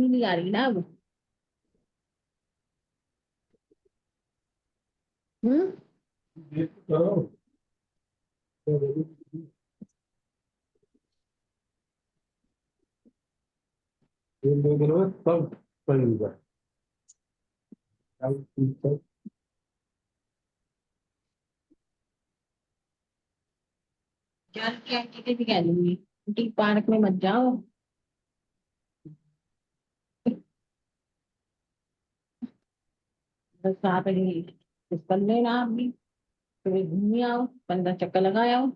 भी नहीं आ रही ना अब। हम्म। सब सही होगा। यार की आंटी से भी कह दूंगी, आंटी पार्क में मत जाओ। बस आप कर लेना आप भी, कभी घूम आओ, 15 चक्कर लगा आओ।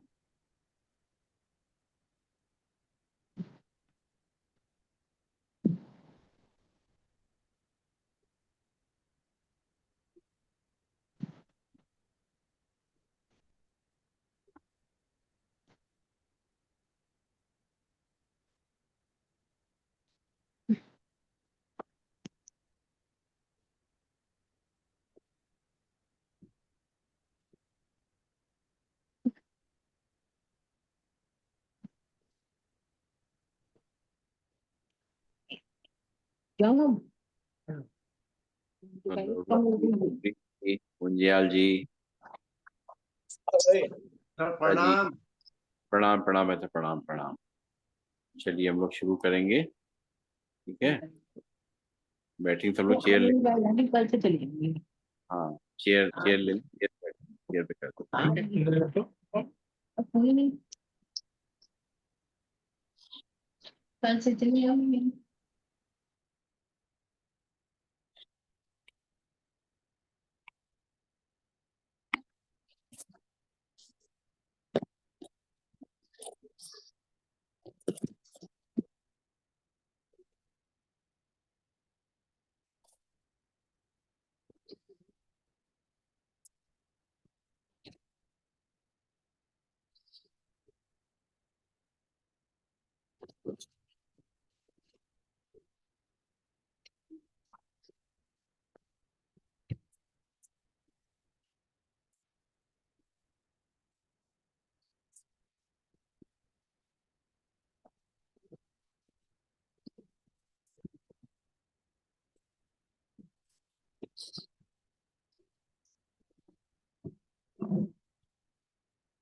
क्यों? हेलो कुंजियाल जी। अरे सर हाँ जी। प्रणाम। प्रणाम प्रणाम ऐसे प्रणाम प्रणाम। चलिए हम लोग शुरू करेंगे। ठीक है। बैठिंग सब वो लोग चेयर आज ले। नहीं जाएगा, कल से चली जाएंगी। हाँ। चेयर चेयर ले चेयर पे कर दो। ठीक आज है। नहीं, अब कोई नहीं, कल से चली जाऊंगी।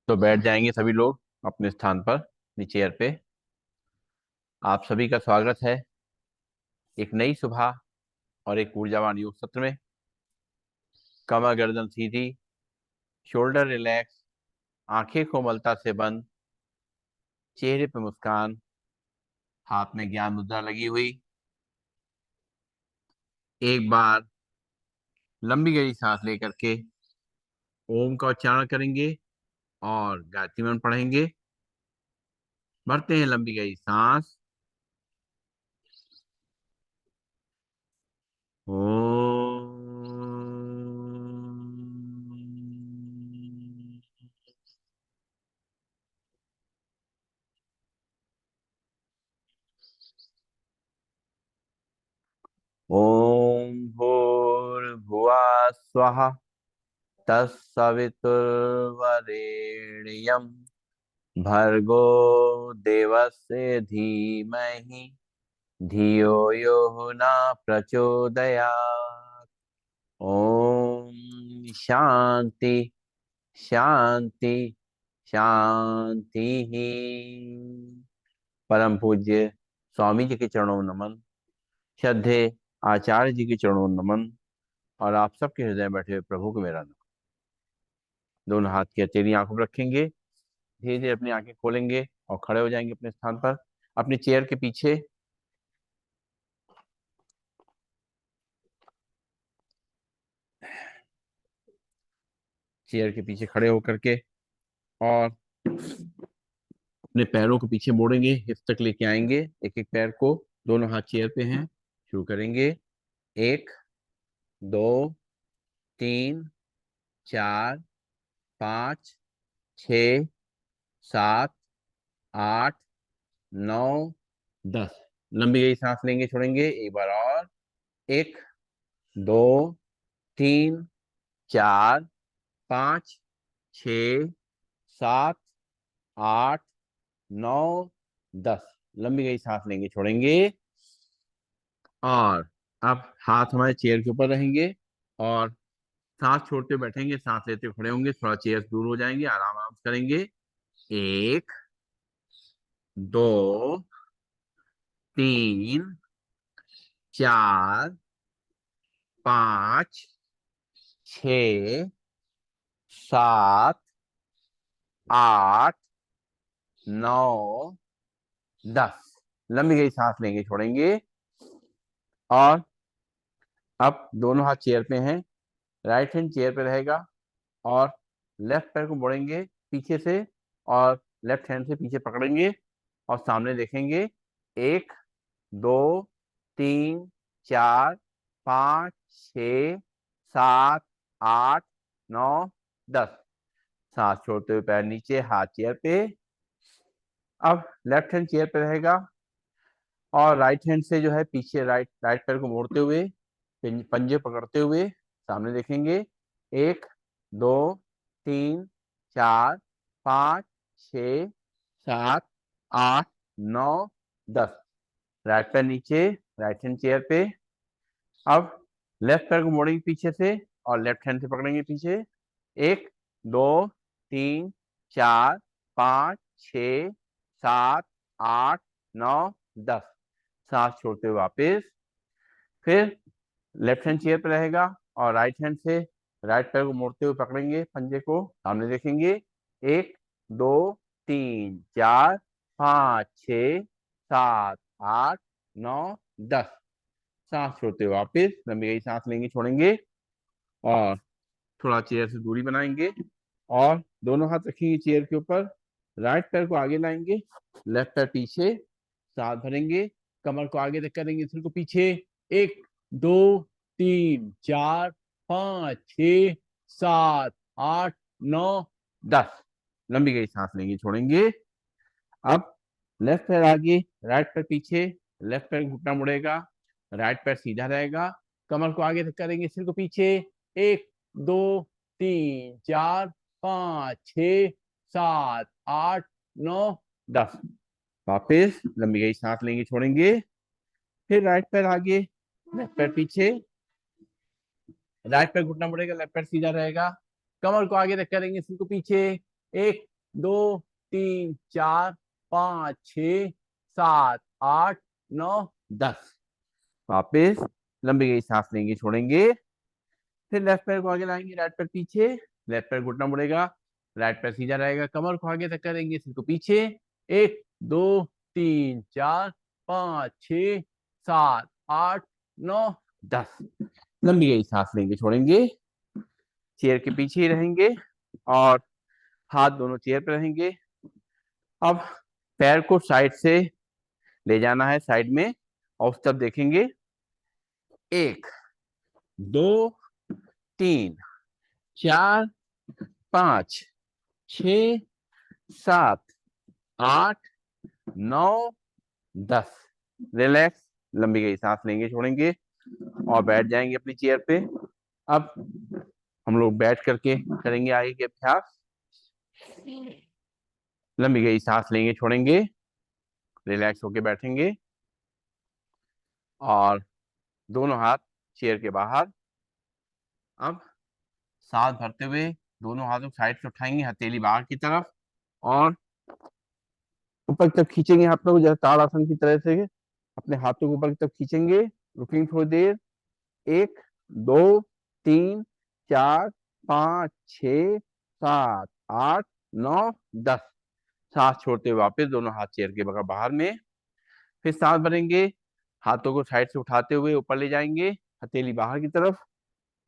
तो बैठ जाएंगे सभी लोग अपने स्थान पर, अपनी चेयर पे। आप सभी का स्वागत है एक नई सुबह और एक ऊर्जावान योग सत्र में। कमर गर्दन सीधी, शोल्डर रिलैक्स, आंखें कोमलता से बंद, चेहरे पे मुस्कान, हाथ में ज्ञान मुद्रा लगी हुई। एक बार लंबी गहरी सांस लेकर के ओम का उच्चारण करेंगे और गायत्री मंत्र पढ़ेंगे। भरते हैं लंबी गहरी सांस। ओम। ओम भूर्भुवः स्वः तत्सवितुर्वरेण्यं भर्गो देवस्य धीमहि धियो यो न प्रचोदयात्। ओम शांति शांति शांति ही। परम पूज्य स्वामी जी के चरणों में नमन। श्रद्धे आचार्य जी के चरणों में नमन। और आप सबके हृदय में बैठे हुए प्रभु को मेरा नमन। दोनों हाथ की हथेली आंखों पर रखेंगे। धीरे धीरे अपनी आंखें खोलेंगे और खड़े हो जाएंगे अपने स्थान पर, अपनी चेयर के पीछे। चेयर के पीछे खड़े होकर के और अपने पैरों को पीछे मोड़ेंगे, हिप्स तक लेके आएंगे एक एक पैर को। दोनों हाथ चेयर पे हैं। शुरू करेंगे। एक, दो, तीन, चार, पाँच, छ, सात, आठ, नौ, 10। लंबी गई सांस लेंगे, छोड़ेंगे एक बार और। एक, दो, तीन, चार, पाँच, छ, सात, आठ, नौ, 10। लंबी गई सांस लेंगे, छोड़ेंगे। और अब हाथ हमारे चेयर के ऊपर रहेंगे और सांस छोड़ते हुए बैठेंगे, सांस लेते हुए खड़े होंगे, थोड़ा चेयर दूर हो जाएंगे, आराम आराम से करेंगे। 1 2 3 4 5 6 7 8 9 10। लंबी गई सांस लेंगे, छोड़ेंगे। और अब दोनों हाथ चेयर पे हैं, राइट हैंड चेयर पे रहेगा और लेफ्ट पैर को मोड़ेंगे पीछे से और लेफ्ट हैंड से पीछे पकड़ेंगे और सामने देखेंगे। 1 2 3 4 5 6 7 8 9 10। सांस छोड़ते हुए पैर नीचे, हाथ चेयर पे। अब लेफ्ट हैंड चेयर पे रहेगा और राइट हैंड से जो है पीछे राइट राइट पैर को मोड़ते हुए पंजे पकड़ते हुए सामने देखेंगे। 1 2 3 4 5 6 7 8 9 10। राइट पैर नीचे, राइट हैंड चेयर पे। अब लेफ्ट पैर को मोड़ेंगे पीछे से और लेफ्ट हैंड से पकड़ेंगे पीछे। 1 2 3 4 5 6 7 8 9 10। सांस छोड़ते हुए वापस। फिर लेफ्ट हैंड चेयर पे रहेगा और राइट हैंड से राइट पैर को मोड़ते हुए पकड़ेंगे पंजे को, सामने देखेंगे। 1 2 3 4 5 6 7 8 9 10। सांस छोड़ते हुए वापस लंबी गई सांस लेंगे, छोड़ेंगे और थोड़ा चेयर से दूरी बनाएंगे और दोनों हाथ रखेंगे चेयर के ऊपर। राइट पैर को आगे लाएंगे, लेफ्ट पैर पीछे, सांस भरेंगे, कमर को आगे तक करेंगे, सिर को पीछे। 1 2 3 4 5 6 7 8 9 10। लंबी गई सांस लेंगे, छोड़ेंगे। अब लेफ्ट पैर आगे, राइट पैर पीछे, लेफ्ट पैर घुटना मुड़ेगा, राइट पैर सीधा रहेगा, कमर को आगे तक करेंगे, सिर को पीछे। 1 2 3 4 5 6 7 8 9 10। वापिस लंबी गई सांस लेंगे, छोड़ेंगे। फिर राइट पैर आगे, लेफ्ट पैर पीछे, राइट पैर घुटना मुड़ेगा, लेफ्ट पैर सीधा रहेगा, कमर को आगे तक करेंगे, सिर को पीछे। 1 2 3 4 5 6 7 8 9 10। वापिस लंबी गई सांस लेंगे, छोड़ेंगे। फिर लेफ्ट पैर को आगे लाएंगे, राइट पैर पीछे, लेफ्ट पैर घुटना मुड़ेगा, राइट पैर सीधा रहेगा, कमर को आगे तक करेंगे, सिर को पीछे। 1 2 3 4 5 6 7 8 9 10। लंबी गई सांस लेंगे, छोड़ेंगे। चेयर के पीछे ही रहेंगे और हाथ दोनों चेयर पे रहेंगे। अब पैर को साइड से ले जाना है, साइड में, और उस तरफ देखेंगे। 1 2 3 4 5 6 7 8 9 10। रिलैक्स, लंबी गई सांस लेंगे, छोड़ेंगे और बैठ जाएंगे अपनी चेयर पे। अब हम लोग बैठ करके करेंगे आगे के अभ्यास। लंबी गई सांस लेंगे, छोड़ेंगे, रिलैक्स होके बैठेंगे और दोनों हाथ चेयर के बाहर। अब सांस भरते हुए दोनों हाथों को साइड से उठाएंगे, हथेली बाहर की तरफ और ऊपर की तरफ खींचेंगे हाथों को, जैसे ताड़ासन की तरह से अपने हाथों को ऊपर की तरफ खींचेंगे। रुकेंगे थोड़ी देर। 1 2 3 4 5 6 7 8 9 10। सांस छोड़ते हुए वापस दोनों हाथ चेयर के बगल बाहर में। फिर सांस भरेंगे, हाथों को साइड से उठाते हुए ऊपर ले जाएंगे, हथेली बाहर की तरफ,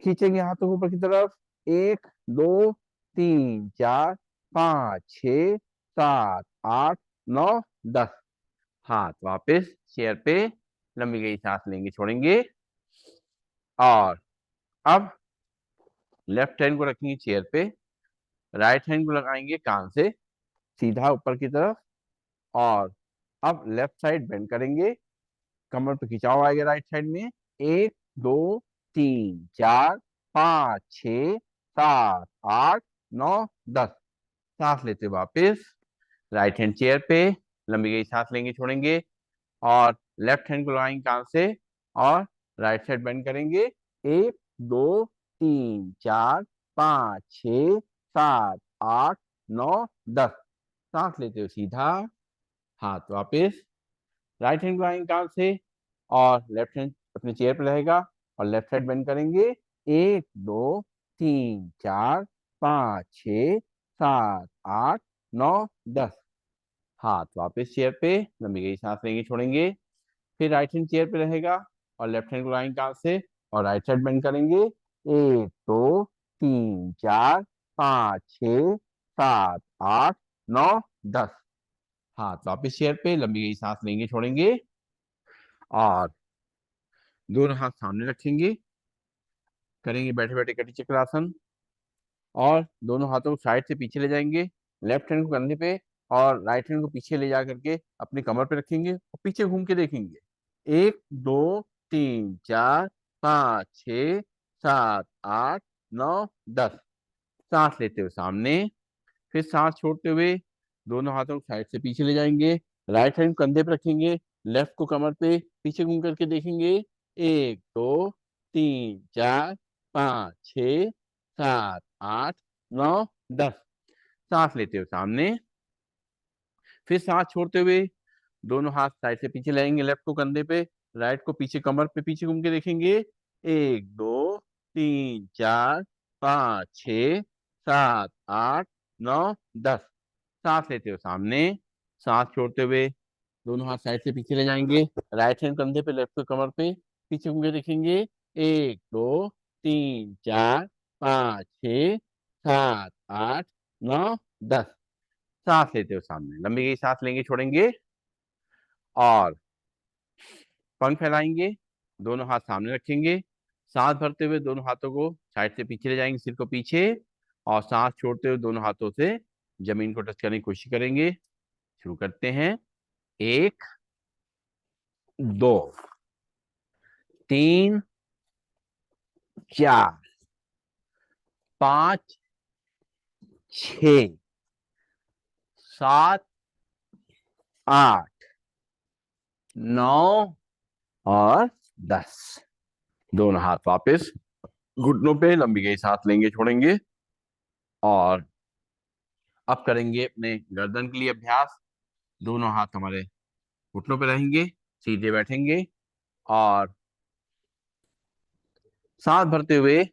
खींचेंगे हाथों को ऊपर की तरफ। 1 2 3 4 5 6 7 8 9 10। हाथ वापस चेयर पे, लंबी गई सांस लेंगे, छोड़ेंगे और अब लेफ्ट हैंड को रखेंगे चेयर पे, राइट हैंड को लगाएंगे कान से सीधा ऊपर की तरफ और अब लेफ्ट साइड बेंड करेंगे, कमर पे खिंचाव आएगा राइट साइड में। 1 2 3 4 5 6 7 8 9 10। सांस लेते वापस राइट हैंड चेयर पे, लंबी गई सांस लेंगे, छोड़ेंगे और लेफ्ट हैंड को लगाएंगे कान से और राइट साइड बेंड करेंगे। 1 2 3 4 5 6 7 8 9 10। सांस लेते हो सीधा, हाथ वापस, राइट हैंड को आएंगे कान से और लेफ्ट हैंड अपने चेयर पे रहेगा और लेफ्ट साइड बेंड करेंगे। 1 2 3 4 5 6 7 8 9 10। हाथ वापस चेयर पे, लंबी गहरी सांस लेंगे छोड़ेंगे। फिर राइट हैंड चेयर पे रहेगा और लेफ्ट हैंड को लाएंगे कान से और राइट साइड बेंड करेंगे। 1 2 3 4 5 6 7 8 9 10। हाथ वापस चेयर पे, लंबी गहरी सांस लेंगे छोड़ेंगे और दोनों हाथ सामने रखेंगे, करेंगे बैठे बैठे कटी चक्रासन और दोनों हाथों को साइड से पीछे ले जाएंगे। लेफ्ट हैंड को कंधे पे और राइट हैंड को पीछे ले जा करके अपनी कमर पे रखेंगे और पीछे घूम के देखेंगे। 1 2 3 4 5 6 7 8 9 10। सांस लेते हुए सामने, फिर सांस छोड़ते हुए दोनों हाथों को साइड से पीछे ले जाएंगे। राइट हैंड कंधे पे रखेंगे, लेफ्ट को कमर पे पीछे घूम करके देखेंगे। 1 2 3 4 5 6 7 8 9 10। सांस लेते हुए सामने, फिर सांस छोड़ते हुए दोनों हाथ साइड से पीछे लाएंगे, लेफ्ट को कंधे पे, राइट को पीछे कमर पे पीछे घूम के देखेंगे। 1 2 3 4 5 6 7 8 9 10। सांस लेते हुए सामने, सांस छोड़ते हुए दोनों हाथ साइड से पीछे ले जाएंगे, राइट हैंड कंधे पे, लेफ्ट को कमर पे पीछे घूम के देखेंगे। 1 2 3 4 5 6 7 8 9 10। सांस लेते हुए सामने, लंबी गई सांस लेंगे छोड़ेंगे और पंख फैलाएंगे, दोनों हाथ सामने रखेंगे। सांस भरते हुए दोनों हाथों को साइड से पीछे ले जाएंगे, सिर को पीछे, और सांस छोड़ते हुए दोनों हाथों से जमीन को टच करने की कोशिश करेंगे। शुरू करते हैं। 1 2 3 4 5 6 7 8 9 और 10। दोनों हाथ वापस घुटनों पे, लंबी गई सांस लेंगे छोड़ेंगे और अब करेंगे अपने गर्दन के लिए अभ्यास। दोनों हाथ हमारे घुटनों पे रहेंगे, सीधे बैठेंगे और सांस भरते हुए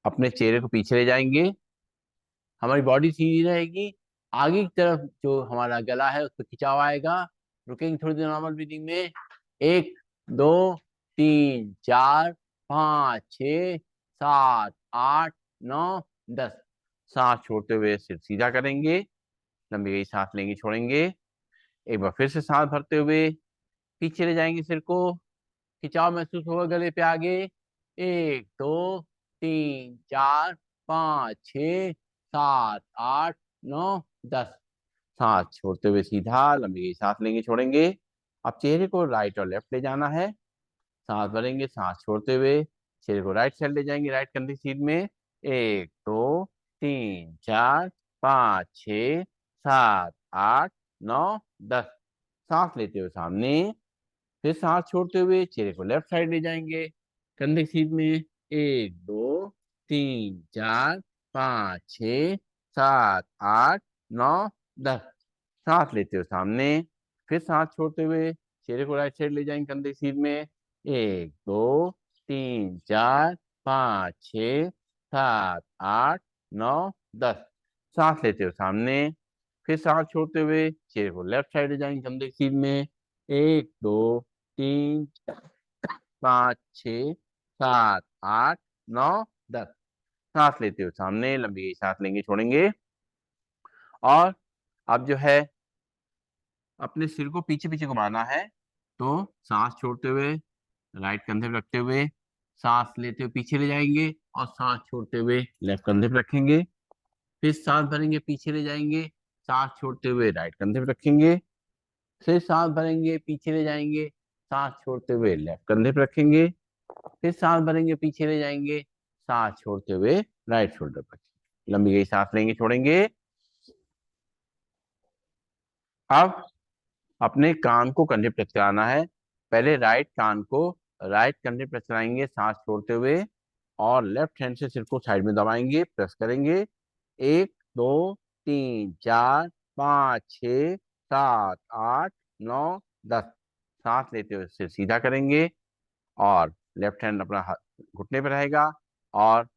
अपने चेहरे को पीछे ले जाएंगे। हमारी बॉडी सीधी रहेगी, आगे की तरफ जो हमारा गला है उस पर खिंचाव आएगा। रुकेंगे थोड़ी देर नॉर्मल ब्रीदिंग में। 1 2 3 4 5 6 7 8 9 10। सांस छोड़ते हुए सिर सीधा करेंगे, लंबी गई सांस लेंगे छोड़ेंगे। एक बार फिर से सांस भरते हुए पीछे ले जाएंगे, सिर को खिंचाव महसूस होगा गले पे आगे। 1 2 3 4 5 6 7 8 9 10। सांस छोड़ते हुए सीधा, लंबी गई सांस लेंगे छोड़ेंगे। अब चेहरे को राइट और लेफ्ट ले जाना है। सांस भरेंगे, सांस छोड़ते हुए चेहरे को राइट साइड ले जाएंगे, राइट कंधे सीध में। 1 2 3 4 5 6 7 8 9 10। सांस लेते हुए सामने, फिर सांस छोड़ते हुए चेहरे को लेफ्ट साइड ले जाएंगे, कंधे के सीध में। 1 2 3 4 5 6 7 8 9 10। सांस लेते हुए सामने, फिर सांस छोड़ते हुए चेहरे को राइट साइड ले जाएंगे, कंधे के सीध में। 1 2 3 4 5 6 7 8 9 10। सांस लेते हुए सामने, फिर सांस छोड़ते हुए चेहरे को लेफ्ट साइड ले जाएंगे, कंधे के सीध में। 1 2 3 5 6 7 8 9 10। सांस लेते हुए सामने, लंबी सांस लेंगे छोड़ेंगे और अब जो है अपने सिर को पीछे पीछे घुमाना है। तो सांस छोड़ते हुए राइट कंधे पे रखते हुए सांस लेते हुए पीछे ले जाएंगे और सांस छोड़ते हुए लेफ्ट कंधे पे रखेंगे। फिर सांस भरेंगे, पीछे ले जाएंगे, सांस छोड़ते हुए राइट कंधे पे रखेंगे। फिर सांस भरेंगे, पीछे ले जाएंगे, सांस छोड़ते हुए लेफ्ट कंधे पे रखेंगे। फिर सांस भरेंगे, पीछे ले जाएंगे, सांस छोड़ते हुए राइट शोल्डर पर रखेंगे। लंबी गई सांस लेंगे छोड़ेंगे। अब अपने कान को कंधे पे टच कराना है। पहले राइट कान को राइट कंधे पर चलाएंगे सांस छोड़ते हुए, और लेफ्ट हैंड से सिर को साइड में दबाएंगे, प्रेस करेंगे। 1 2 3 4 5 6 7 8 9 10। सांस लेते हुए सिर सीधा करेंगे, और लेफ्ट हैंड अपना घुटने पर रहेगा, और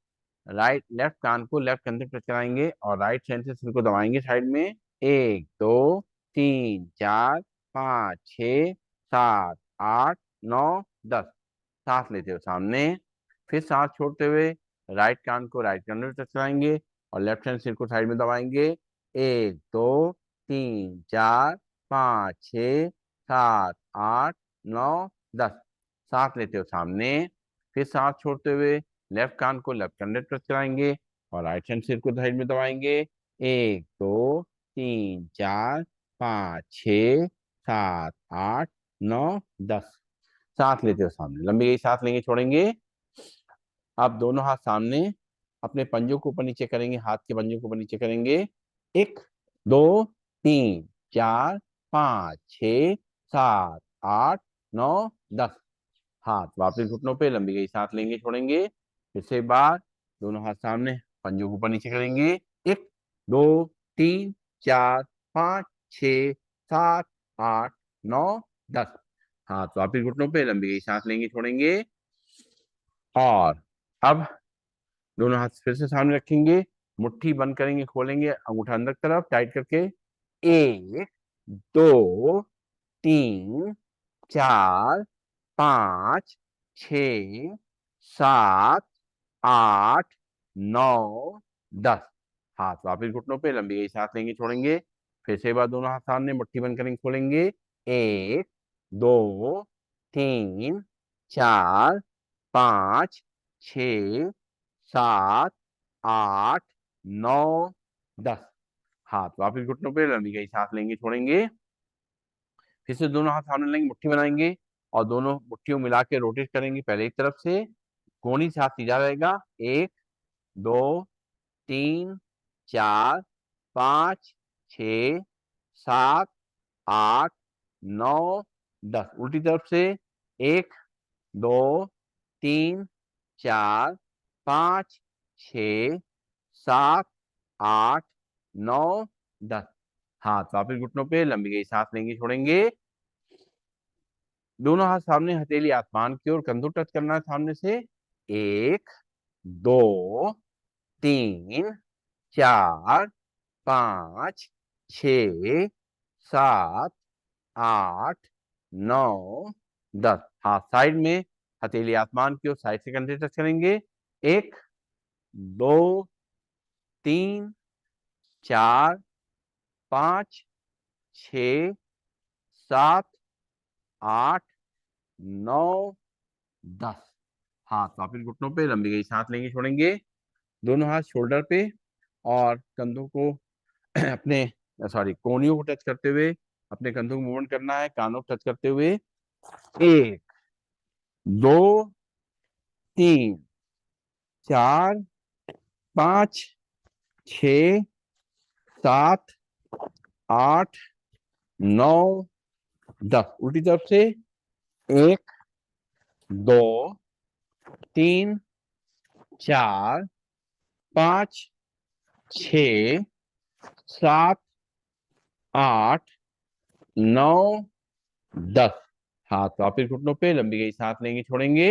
राइट लेफ्ट कान को लेफ्ट कंधे पर चलाएंगे, और राइट हैंड से सिर को दबाएंगे साइड में। 1 2 3 4 5 6 7 8 9 10। सांस लेते हुए सामने, फिर सांस छोड़ते हुए राइट कान को राइट कंधे पर चलाएंगे, और लेफ्ट हैंड सिर को साइड में दबाएंगे। 1 2 3 4 5 6 7 8 9 10। सांस लेते हुए सामने, फिर सांस छोड़ते हुए लेफ्ट कान को लेफ्ट कंधे पर चलाएंगे, और राइट हैंड सिर को साइड में दबाएंगे। 1 2 3 4 5 6 7 8 9 10। सांस लेते हुए सामने, लंबी गई सांस लेंगे, छोड़ेंगे। अब दोनों हाथ सामने, अपने पंजों को ऊपर नीचे करेंगे, हाथ के पंजों को ऊपर नीचे करेंगे। 1 2 3 4 5 6 7 8 9 10। हाथ वापस घुटनों पे, लंबी गई सांस लेंगे, छोड़ेंगे। फिर से एक बार, दोनों हाथ सामने, पंजों को ऊपर नीचे करेंगे। 1 2 3 4 5 6 7 8 9 10। हाथ वापस घुटनों पे, लंबी गई सांस लेंगे, छोड़ेंगे। और अब दोनों हाथ फिर से सामने रखेंगे, मुट्ठी बंद करेंगे, खोलेंगे, अंगूठा अंदर की तरफ टाइट करके। 1 2 3 4 5 6 7 8 9 10। हाथ वापिस घुटनों पे, लंबी गई सांस लेंगे, छोड़ेंगे। फिर से एक बार दोनों हाथ सामने, मुट्ठी बंद करेंगे, खोलेंगे। 1 2 3 4 5 6 7 8 9 10। हाथ वापिस घुटनों पे, लंबी गई सांस लेंगे, छोड़ेंगे। फिर से दोनों हाथ सामने लेंगे, मुट्ठी बनाएंगे, और दोनों मुट्ठियों मिला के रोटेट करेंगे पहले एक तरफ से। कोहनी से हाथ सीधा रहेगा। 1 2 3 4 5 6 7 8 9 10। उल्टी तरफ से। 1 2 3 4 5 6 7 8 9 10। हाथ वापिस घुटनों पे, लंबी गई सांस लेंगे, छोड़ेंगे। दोनों हाथ सामने, हथेली आसमान की ओर, कंधों टच करना है सामने से। 1 2 3 4 5 6 7 8 9 10। हाथ साइड में, हथेली आसमान की ओर, साइड से कंधे टच करेंगे। 1 2 3 4 5 6 7 8 9 10। हाथ वापिस घुटनों पे, लंबी गई सांस लेंगे, छोड़ेंगे। दोनों हाथ शोल्डर पे, और कंधों को अपने सॉरी कोहनियों को टच करते हुए अपने कंधों को मूवमेंट करना है, कानों को टच करते हुए। 1 2 3 4 5 6 7 8 9 10। उल्टी तरफ से। 1 2 3 4 5 6 7 8 9 10। हाथ वापिस घुटनों पे, लंबी गई सांस लेंगे, छोड़ेंगे।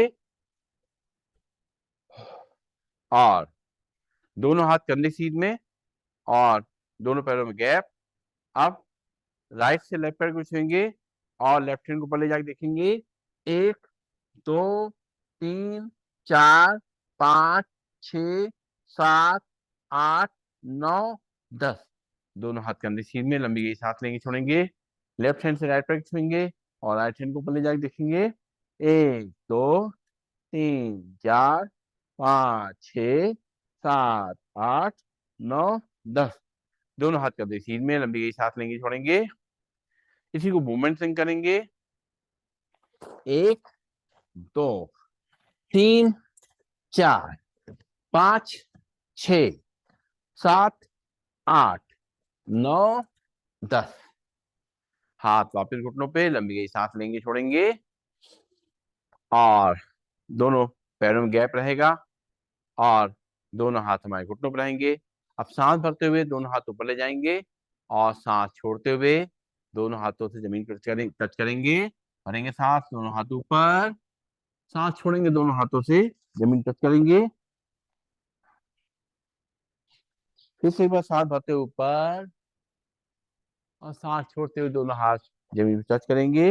और दोनों हाथ कंधे सीध में, और दोनों पैरों में गैप। अब राइट से लेफ्ट पैर को छुएंगे, और लेफ्ट हैंड को ऊपर ले जाके देखेंगे। 1 2 3 4 5 6 7 8 9 10। दोनों हाथ कंधे सीध में, लंबी गई सांस लेंगे, छोड़ेंगे। लेफ्ट हैंड से राइट पैर को छुएंगे, और राइट हैंड को ऊपर ले जाके देखेंगे। 1 2 3 4 5 6 7 8 9 10। दोनों हाथ कंधे सीध में, लंबी गई सांस लेंगे, छोड़ेंगे। इसी को मूवमेंट सिंग करेंगे। 1 2 3 4 5 6 7 8 9 10। हाथ वापस घुटनों पे, लंबी गई सांस लेंगे, छोड़ेंगे। और दोनों पैरों में गैप रहेगा और दोनों हाथ हमारे घुटनों पर रहेंगे। अब सांस भरते हुए दोनों हाथ ऊपर ले जाएंगे और सांस छोड़ते हुए दोनों हाथों से जमीन पर टच करेंगे। भरेंगे सांस, दोनों हाथ ऊपर, सांस छोड़ेंगे, दोनों हाथों से जमीन टच करेंगे। फिर से एक बार सांस भरते हुए ऊपर और सांस छोड़ते हुए दोनों हाथ जमीन पर टच करेंगे।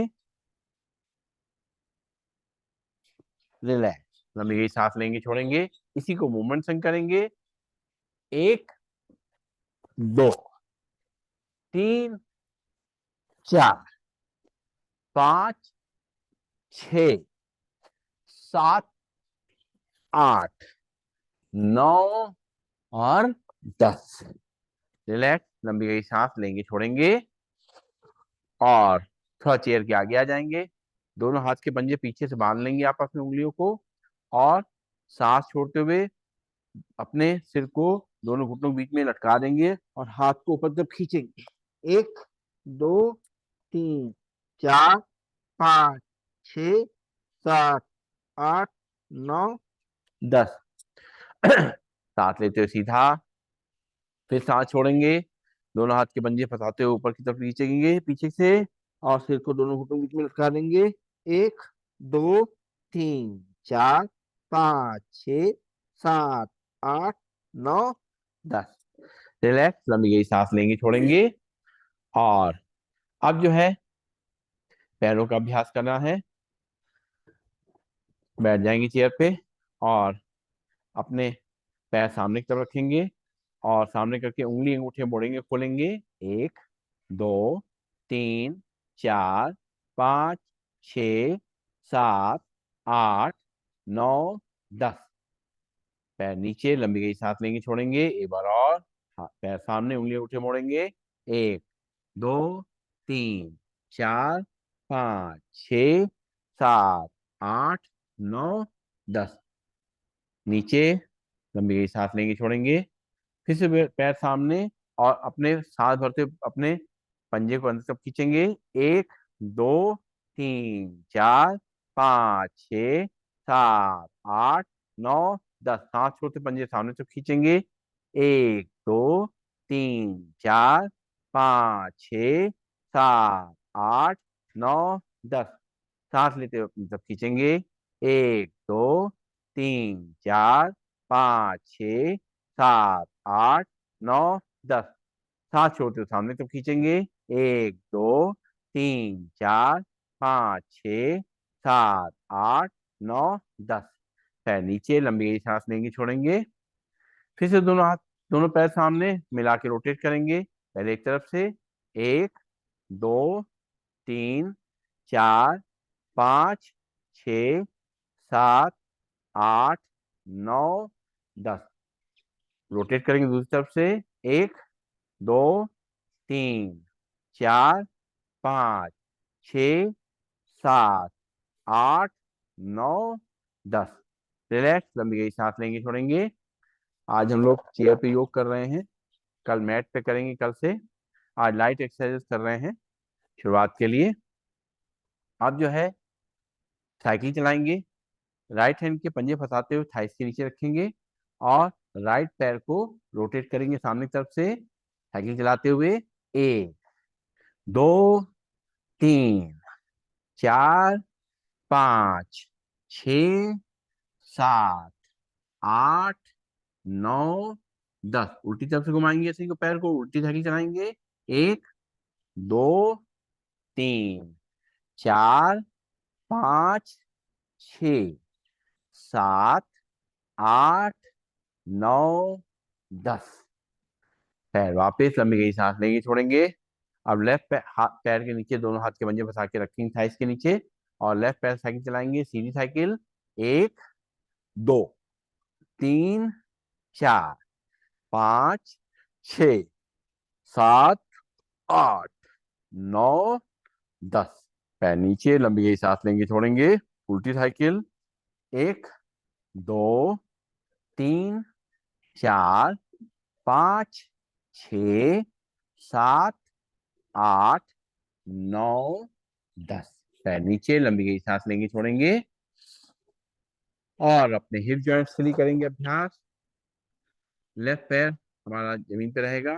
रिलैक्स, लंबी गई सांस लेंगे, छोड़ेंगे। इसी को मूवमेंट संग करेंगे। 1 2 3 4 5 6 7 8 9 और 10। रिलैक्स, लंबी गई सांस लेंगे, छोड़ेंगे और थोड़ा चेयर के आगे आ जाएंगे। दोनों हाथ के पंजे पीछे से बांध लेंगे आपस में उंगलियों को और सांस छोड़ते हुए अपने सिर को दोनों घुटनों के बीच में लटका देंगे और हाथ को ऊपर तक खींचेंगे। 1 2 3 4 5 6 7 8 9 10। सांस लेते हुए सीधा, फिर सांस छोड़ेंगे, दोनों हाथ के पंजे फंसाते हुए ऊपर की तरफ खींचेंगे पीछे से और सिर को दोनों घुटनों के बीच में लटका देंगे। 1 2 3 4 5 6 7 8 9 10। रिलैक्स, लंबी गई सांस लेंगे, छोड़ेंगे और अब जो है पैरों का अभ्यास करना है। बैठ जाएंगे चेयर पे और अपने पैर सामने की तरफ रखेंगे और सामने करके उंगली अंगूठे मोड़ेंगे, खोलेंगे। 1 2 3 4 5 6 7 8 9 10। पैर नीचे, लंबी गई सांस लेंगे, छोड़ेंगे। एक बार और, पैर सामने, उंगली अंगूठे मोड़ेंगे। 1 2 3 4 5 6 7 8 9 10। नीचे, लंबी गई सांस लेंगे, छोड़ेंगे। फिर से पैर सामने और अपने सांस भरते हुए अपने पंजे को अंदर तक खींचेंगे। 1 2 3 4 5 6 7 8 9 10। सांस छोड़ते पंजे सामने तक खींचेंगे। 1 2 3 4 5 6 7 8 9 10। सांस लेते हुए अपनी तरफ खींचेंगे। 1 2 3 4 5 6 7 8 9 10। सांस छोड़ते हुए सामने तक खींचेंगे। 1 2 3 4 5 6 7 8 9 10। पैर नीचे, लंबी गई सांस लेंगे, छोड़ेंगे। फिर से दोनों हाथ, दोनों पैर सामने मिला के रोटेट करेंगे। पहले एक तरफ से। 1 2 3 4 5 6 7 8 9 10। रोटेट करेंगे दूसरी तरफ से। 1 2 3 4 5 6 7 8 9 10। रिलैक्स, लंबी गई सांस लेंगे, छोड़ेंगे। आज हम लोग चेयर पे योग कर रहे हैं, कल मैट पे करेंगे। कल से आज लाइट एक्सरसाइज कर रहे हैं शुरुआत के लिए। अब जो है साइकिल चलाएंगे। राइट हैंड के पंजे फंसाते हुए थाइस के नीचे रखेंगे और राइट पैर को रोटेट करेंगे सामने की तरफ से साइकिल चलाते हुए। 1 2 3 4 5 6 7 8 9 10। उल्टी तरफ से घुमाएंगे ऐसे ही को, पैर को उल्टी साइकिल चलाएंगे। 1 2 3 4 5 6 7 8 9 10। पैर वापस, लंबी गई सांस लेंगे, छोड़ेंगे। अब लेफ्ट पैर, पैर के नीचे दोनों हाथ के पंजे फंसा के रखेंगे थाइस के नीचे और लेफ्ट पैर साइकिल चलाएंगे, सीधी साइकिल। 1 2 3 4 5 6 7 8 9 10। पैर नीचे, लंबी गई सांस लेंगे, छोड़ेंगे। उल्टी साइकिल। 1 2 3 4 5 6 7 8 9 10। पैर नीचे, लंबी गई सांस लेंगे, छोड़ेंगे। और अपने हिप जॉइंट्स के लिए करेंगे अभ्यास। लेफ्ट पैर हमारा जमीन पे रहेगा,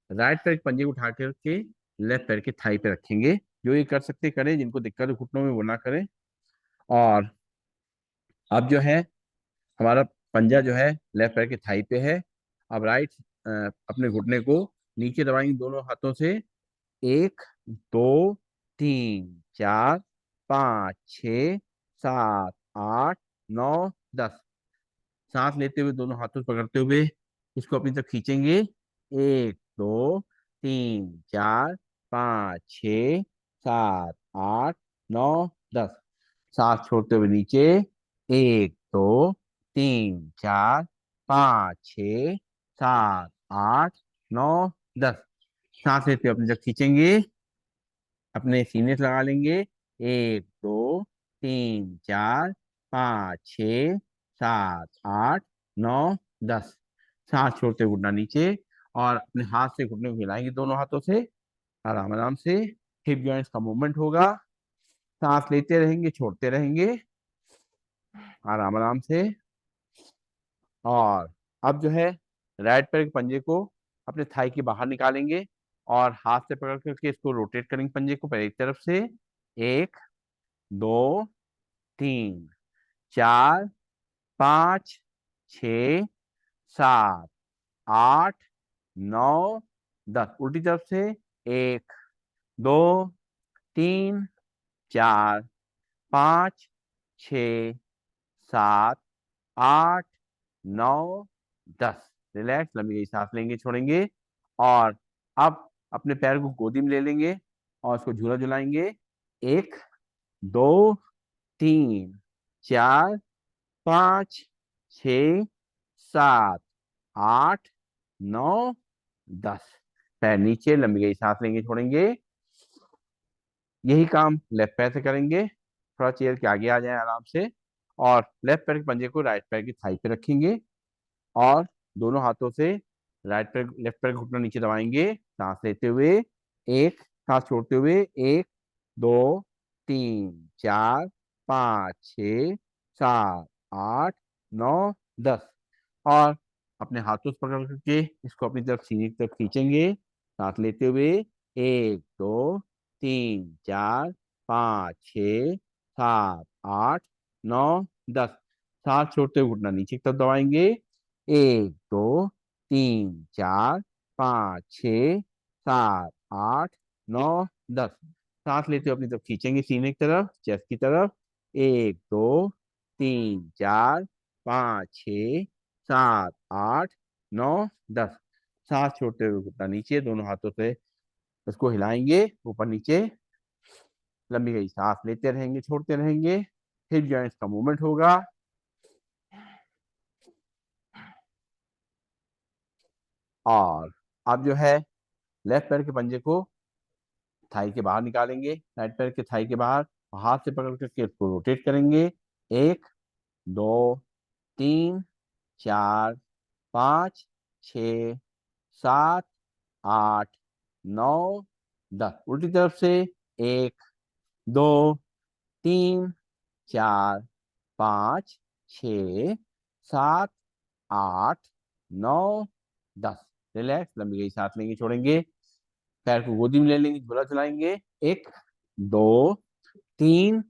राइट पैर के पंजे को उठा करके लेफ्ट पैर के थाई पे रखेंगे। जो ये कर सकते करें, जिनको दिक्कत है घुटनों में वो ना करें। और अब जो है हमारा पंजा जो है लेफ्ट पैर के थाई पे है। अब राइट अपने घुटने को नीचे दबाएंगे दोनों हाथों से। 1 2 3 4 5 6 7 8 9 10। सांस लेते हुए दोनों हाथों से पकड़ते हुए इसको अपनी तरफ खींचेंगे। 1 2 3 4 5 6 7 8 9 10। सांस छोड़ते हुए नीचे। 1 2 3 4 5 6 7 8 9 10। सांस लेते हुए अपनी तरफ खींचेंगे, अपने सीने से लगा लेंगे। 1 2 3 4 5 6 7 8 9 10। सांस छोड़ते हुए घुटना नीचे और अपने हाथ से घुटने को हिलाएंगे दोनों हाथों से। आराम आराम से हिप जॉइंट्स का मूवमेंट होगा। सांस लेते रहेंगे, छोड़ते रहेंगे आराम आराम से। और अब जो है राइट पैर के पंजे को अपने थाई के बाहर निकालेंगे और हाथ से पकड़ करके इसको रोटेट करेंगे पंजे को पहले एक तरफ से। 1 2 3 4 5 6 7 8 9 10। उल्टी तरफ से। 1 2 3 4 5 6 7 8 9 10। रिलैक्स, लंबी गई सांस लेंगे, छोड़ेंगे। और अब अपने पैर को गोदी में ले लेंगे और उसको झूला झुलाएंगे। 1 2 3 4 5 6 7 8 9 10। पैर नीचे, लंबी गई सांस लेंगे, छोड़ेंगे। यही काम लेफ्ट पैर से करेंगे। थोड़ा चेयर के आगे आ जाए आराम से और लेफ्ट पैर के पंजे को राइट पैर की थाई पे रखेंगे और दोनों हाथों से लेफ्ट पैर का घुटना नीचे दबाएंगे सांस लेते हुए। सांस छोड़ते हुए। 1 2 3 4 5 6 7 8 9 10। और अपने हाथों से पकड़ करके इसको अपनी तरफ सीने की तरफ खींचेंगे सांस लेते हुए। 1 2 3 4 5 6 7 8 9 10। सांस छोड़ते हुए घुटना नीचे की तरफ दबाएंगे। 1 2 3 4 5 6 7 8 9 10। सांस लेते हुए अपनी तरफ खींचेंगे सीने की तरफ, चेस्ट की तरफ। 1 2 3 4 5 6 7 8 9 10। सांस छोड़ते हुए घुटना नीचे, दोनों हाथों से उसको हिलाएंगे ऊपर नीचे। लंबी गई सांस लेते रहेंगे, छोड़ते रहेंगे। हिप जॉइंट्स का मूवमेंट होगा। और अब जो है लेफ्ट पैर के पंजे को थाई के बाहर निकालेंगे, राइट पैर के थाई के बाहर हाथ से पकड़ करके इसको रोटेट करेंगे। 1 2 3 4 5 6 7 8 9 10। उल्टी तरफ से। 1 2 3 4 5 6 7 8 9 10। रिलैक्स, लंबी गई सांस लेंगे, छोड़ेंगे। पैर को गोदी में ले लेंगे, झूला चलाएंगे। 1 2 3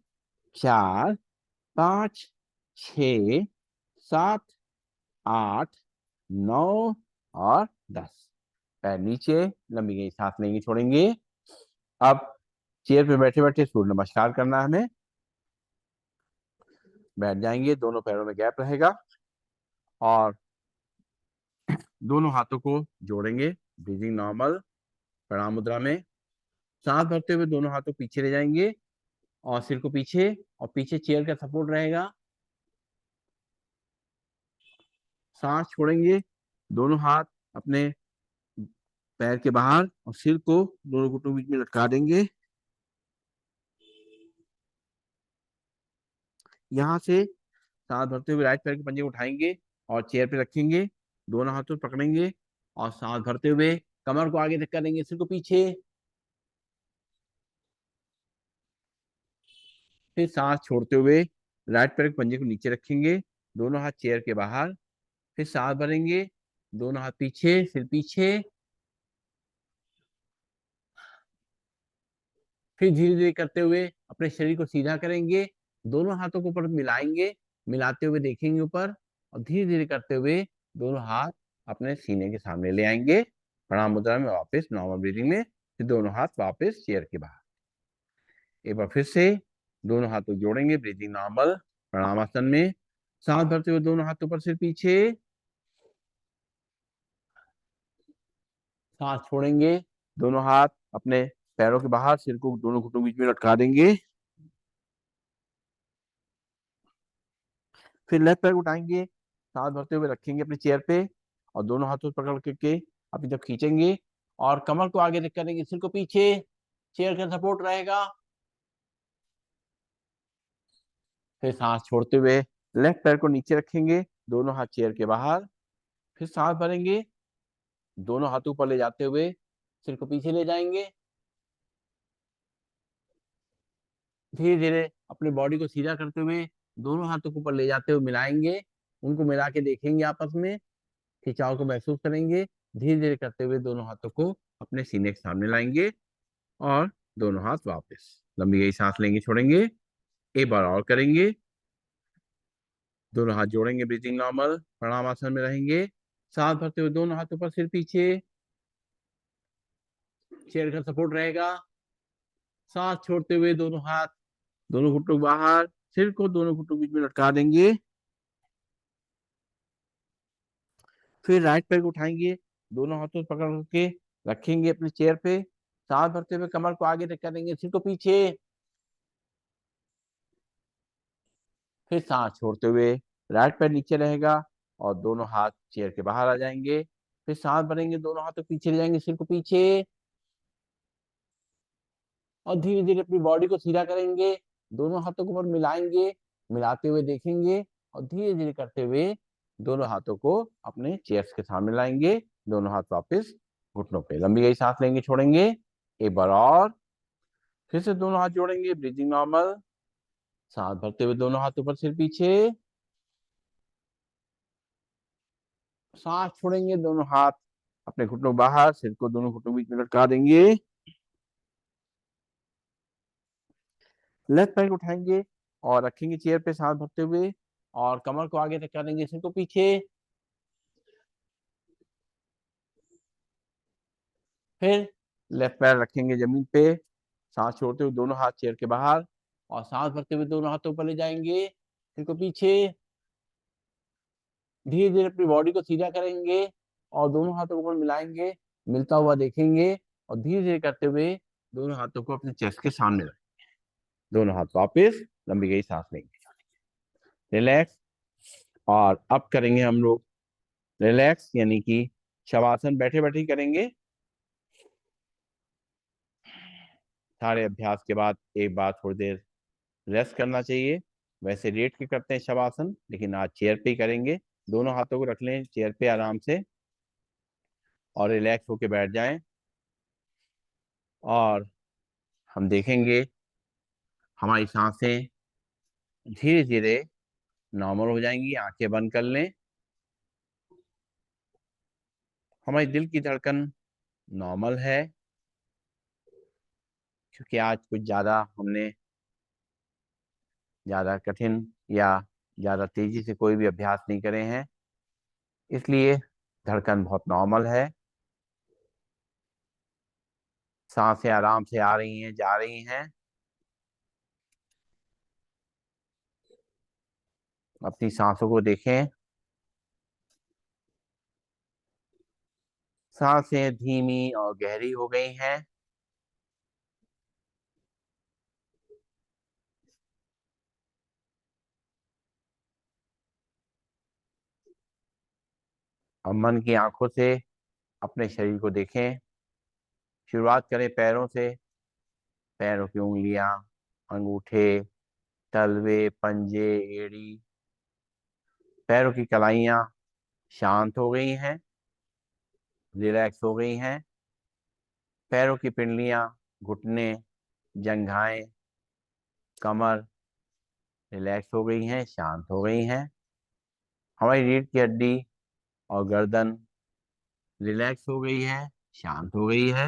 4 5 6 7 8 9 और 10। पैर नीचे, लंबी गई सांस लेंगे, छोड़ेंगे। अब चेयर पे बैठे बैठे सूर्य नमस्कार करना है हमें। बैठ जाएंगे, दोनों पैरों में गैप रहेगा और दोनों हाथों को जोड़ेंगे ब्रीदिंग नॉर्मल प्रणाम मुद्रा में। सांस भरते हुए दोनों हाथों को पीछे ले जाएंगे और सिर को पीछे, और पीछे चेयर का सपोर्ट रहेगा। सांस छोड़ेंगे, दोनों हाथ अपने पैर के बाहर और सिर को दोनों घुटनों के बीच में लटका देंगे। यहाँ से सांस भरते हुए राइट पैर के पंजे को उठाएंगे और चेयर पे रखेंगे, दोनों हाथों से पकड़ेंगे और सांस भरते हुए कमर को आगे धक्का देंगे, सिर को पीछे। फिर सांस छोड़ते हुए राइट पैर के पंजे को नीचे रखेंगे दोनों हाथ चेयर के बाहर, फिर सांस भरेंगे, दोनों हाथ पीछे, फिर पीछे, फिर धीरे धीरे करते हुए अपने शरीर को सीधा करेंगे, दोनों हाथों को ऊपर मिलाएंगे, मिलाते हुए देखेंगे ऊपर, और धीरे धीरे करते हुए दोनों हाथ अपने सीने के सामने ले आएंगे, प्रणाम मुद्रा में वापस नॉर्मल ब्रीदिंग में, फिर दोनों हाथ वापस चेयर के बाहर। एक बार फिर से दोनों हाथों को जोड़ेंगे, ब्रीदिंग नॉर्मल प्रणाम आसन में, सांस भरते हुए दोनों हाथ ऊपर, सिर पीछे, सांस छोड़ेंगे, दोनों हाथ अपने पैरों के बाहर, सिर को दोनों घुटनों के बीच में लटका देंगे, फिर लेफ्ट पैर उठाएंगे, सांस भरते हुए रखेंगे अपनी चेयर पे, और दोनों हाथों से पकड़ करके अपनी तरफ खींचेंगे, और कमर को आगे रख करेंगे, सिर को पीछे, चेयर का सपोर्ट रहेगा, फिर सांस छोड़ते हुए लेफ्ट पैर को नीचे रखेंगे, दोनों हाथ चेयर के बाहर, फिर सांस भरेंगे, दोनों हाथों पर ले जाते हुए सिर को पीछे ले जाएंगे, धीरे धीरे अपनी बॉडी को सीधा करते हुए दोनों हाथों को ऊपर ले जाते हुए मिलाएंगे, उनको मिला के देखेंगे आपस में, खिंचाव को महसूस करेंगे, धीरे धीरे करते हुए दोनों हाथों को अपने सीने के सामने लाएंगे, और दोनों हाथ वापस लंबी गई सांस लेंगे, छोड़ेंगे, एक बार और करेंगे, दोनों हाथ जोड़ेंगे, ब्रीथिंग नॉर्मल प्रणाम आसन में रहेंगे, सांस भरते हुए दोनों हाथों पर, सिर पीछे, चेयर का सपोर्ट रहेगा, सांस छोड़ते हुए दोनों हाथ दोनों घुटनों बाहर, सिर को दोनों घुटनों के बीच में लटका देंगे, फिर राइट पैर को उठाएंगे, दोनों हाथों से पकड़ के रखेंगे अपने चेयर पे, सांस भरते हुए कमर को आगे रखा देंगे, सिर को पीछे, फिर सांस छोड़ते हुए राइट पैर नीचे रहेगा, और दोनों हाथ चेयर के बाहर आ जाएंगे, फिर सांस भरेंगे, दोनों हाथों पीछे ले जाएंगे, सिर को पीछे, और धीरे धीरे अपनी बॉडी को सीधा करेंगे, दोनों हाथों को ऊपर मिलाएंगे, मिलाते हुए देखेंगे, और धीरे धीरे करते हुए दोनों हाथों को अपने चेयर्स के सामने लाएंगे, दोनों हाथ वापस घुटनों पे, लंबी गई सांस लेंगे, छोड़ेंगे, एक बार और, फिर से दोनों हाथ जोड़ेंगे, ब्रीथिंग नॉर्मल, सांस भरते हुए दोनों हाथ ऊपर, सिर पीछे, सांस छोड़ेंगे, दोनों हाथ अपने घुटनों बाहर, सिर को दोनों घुटनों बीच में लटका देंगे, लेफ्ट पैर उठाएंगे और रखेंगे चेयर पे सांस भरते हुए, और कमर को आगे तक कर देंगे, सिर को पीछे, फिर लेफ्ट पैर रखेंगे जमीन पे, सांस छोड़ते हुए दोनों हाथ चेयर के बाहर, और सांस भरते हुए दोनों हाथों पर ले जाएंगे, सिर को पीछे, धीरे धीरे अपनी बॉडी को सीधा करेंगे, और दोनों हाथों को ऊपर मिलाएंगे, मिलता हुआ देखेंगे, और धीरे धीरे करते हुए दोनों हाथों को अपने चेस्ट के सामने रखेंगे, दोनों हाथ वापस लंबी गई सांस लेंगे, रिलैक्स। और अब करेंगे हम लोग रिलैक्स, यानी कि शवासन बैठे बैठे ही करेंगे। सारे अभ्यास के बाद एक बार थोड़ी देर रेस्ट करना चाहिए, वैसे लेट के करते हैं शवासन, लेकिन आज चेयर पे ही करेंगे, दोनों हाथों को रख लें चेयर पे आराम से, और रिलैक्स होके बैठ जाएं, और हम देखेंगे हमारी सांसें धीरे धीरे नॉर्मल हो जाएंगी, आंखें बंद कर लें, हमारी दिल की धड़कन नॉर्मल है, क्योंकि आज कुछ हमने ज्यादा कठिन या ज्यादा तेजी से कोई भी अभ्यास नहीं करे हैं, इसलिए धड़कन बहुत नॉर्मल है, सांसें आराम से आ रही हैं, जा रही हैं, अपनी सांसों को देखें, सांसें धीमी और गहरी हो गई हैं, अब मन की आंखों से अपने शरीर को देखें, शुरुआत करें पैरों से, पैरों की उंगलियां, अंगूठे, तलवे, पंजे, एड़ी, पैरों की कलाइयां शांत हो गई हैं, रिलैक्स हो गई हैं, पैरों की पिंडलियां, घुटने, जंघाएं, कमर रिलैक्स हो गई हैं, शांत हो गई हैं, हमारी रीढ़ की हड्डी और गर्दन रिलैक्स हो गई है, शांत हो गई है।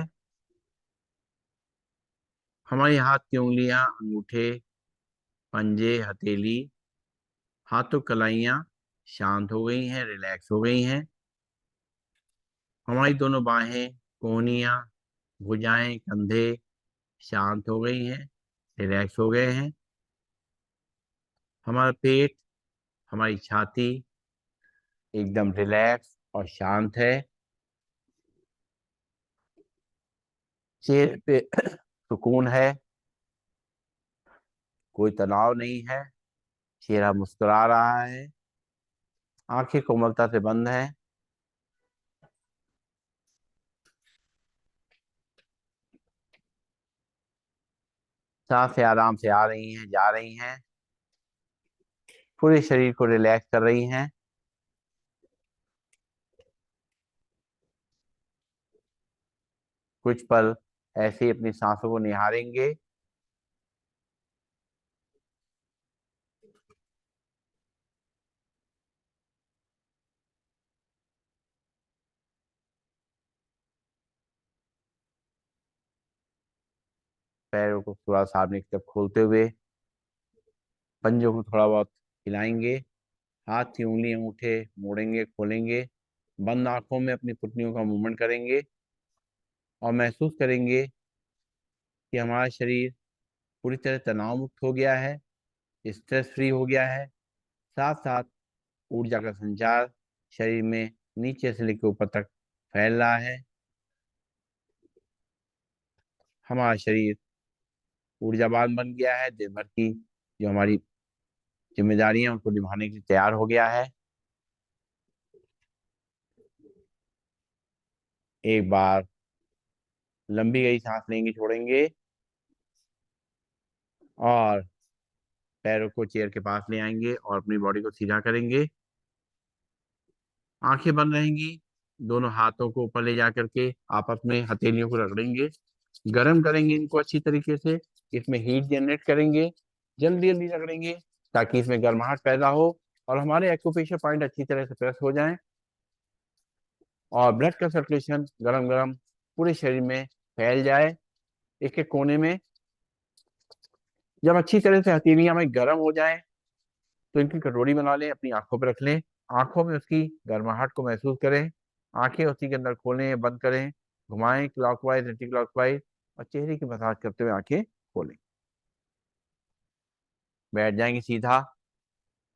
हमारी हाथ की उंगलियां, अंगूठे, पंजे, हथेली, हाथों कलाइयां शांत हो गई हैं, रिलैक्स हो गई हैं। हमारी दोनों बाहें, कोहनियां, भुजाएं, कंधे शांत हो गई हैं, रिलैक्स हो गए हैं। हमारा पेट, हमारी छाती एकदम रिलैक्स और शांत है। चेहरे पे सुकून है, कोई तनाव नहीं है, चेहरा मुस्कुरा रहा है, आंखें कोमलता से बंद हैं। सांसें आराम से आ रही हैं, जा रही हैं, पूरे शरीर को रिलैक्स कर रही हैं। कुछ पल ऐसे ही अपनी सांसों को निहारेंगे। पैरों को थोड़ा सामने की तरफ खोलते हुए पंजों को थोड़ा बहुत हिलाएंगे। हाथ की उंगली अंगूठे मोड़ेंगे, खोलेंगे। बंद आंखों में अपनी पुतलियों का मूवमेंट करेंगे और महसूस करेंगे कि हमारा शरीर पूरी तरह तनाव मुक्त हो गया है, स्ट्रेस फ्री हो गया है। साथ साथ ऊर्जा का संचार शरीर में नीचे से लेकर ऊपर तक फैल रहा है। हमारा शरीर ऊर्जावान बन गया है, दिन भर की जो हमारी जिम्मेदारियां उनको निभाने के लिए तैयार हो गया है। एक बार लंबी गई सांस लेंगे, छोड़ेंगे और पैरों को चेयर के पास ले आएंगे और अपनी बॉडी को सीधा करेंगे। आंखें बंद रहेंगी। दोनों हाथों को ऊपर ले जा करके आपस में हथेलियों को रगड़ेंगे, गर्म करेंगे इनको अच्छी तरीके से। इसमें हीट जनरेट करेंगे, जल्दी जल्दी रगड़ेंगे ताकि इसमें गर्माहट पैदा हो और हमारे एक्यूप्रेशर पॉइंट अच्छी तरह से प्रेस हो जाएं और ब्लड का सर्कुलेशन गरम गरम पूरे शरीर में फैल जाए। एक एक कोने में जब अच्छी तरह से हथेलियां में गर्म हो जाए तो इनकी कटोरी बना लें, अपनी आंखों पर रख लें। आंखों में उसकी गर्माहट को महसूस करें। आंखें उसी के अंदर खोलें, बंद करें, घुमाएं क्लॉकवाइज एंटी क्लॉकवाइज और चेहरे की मसाज करते हुए आंखें खोलें। बैठ जाएंगे सीधा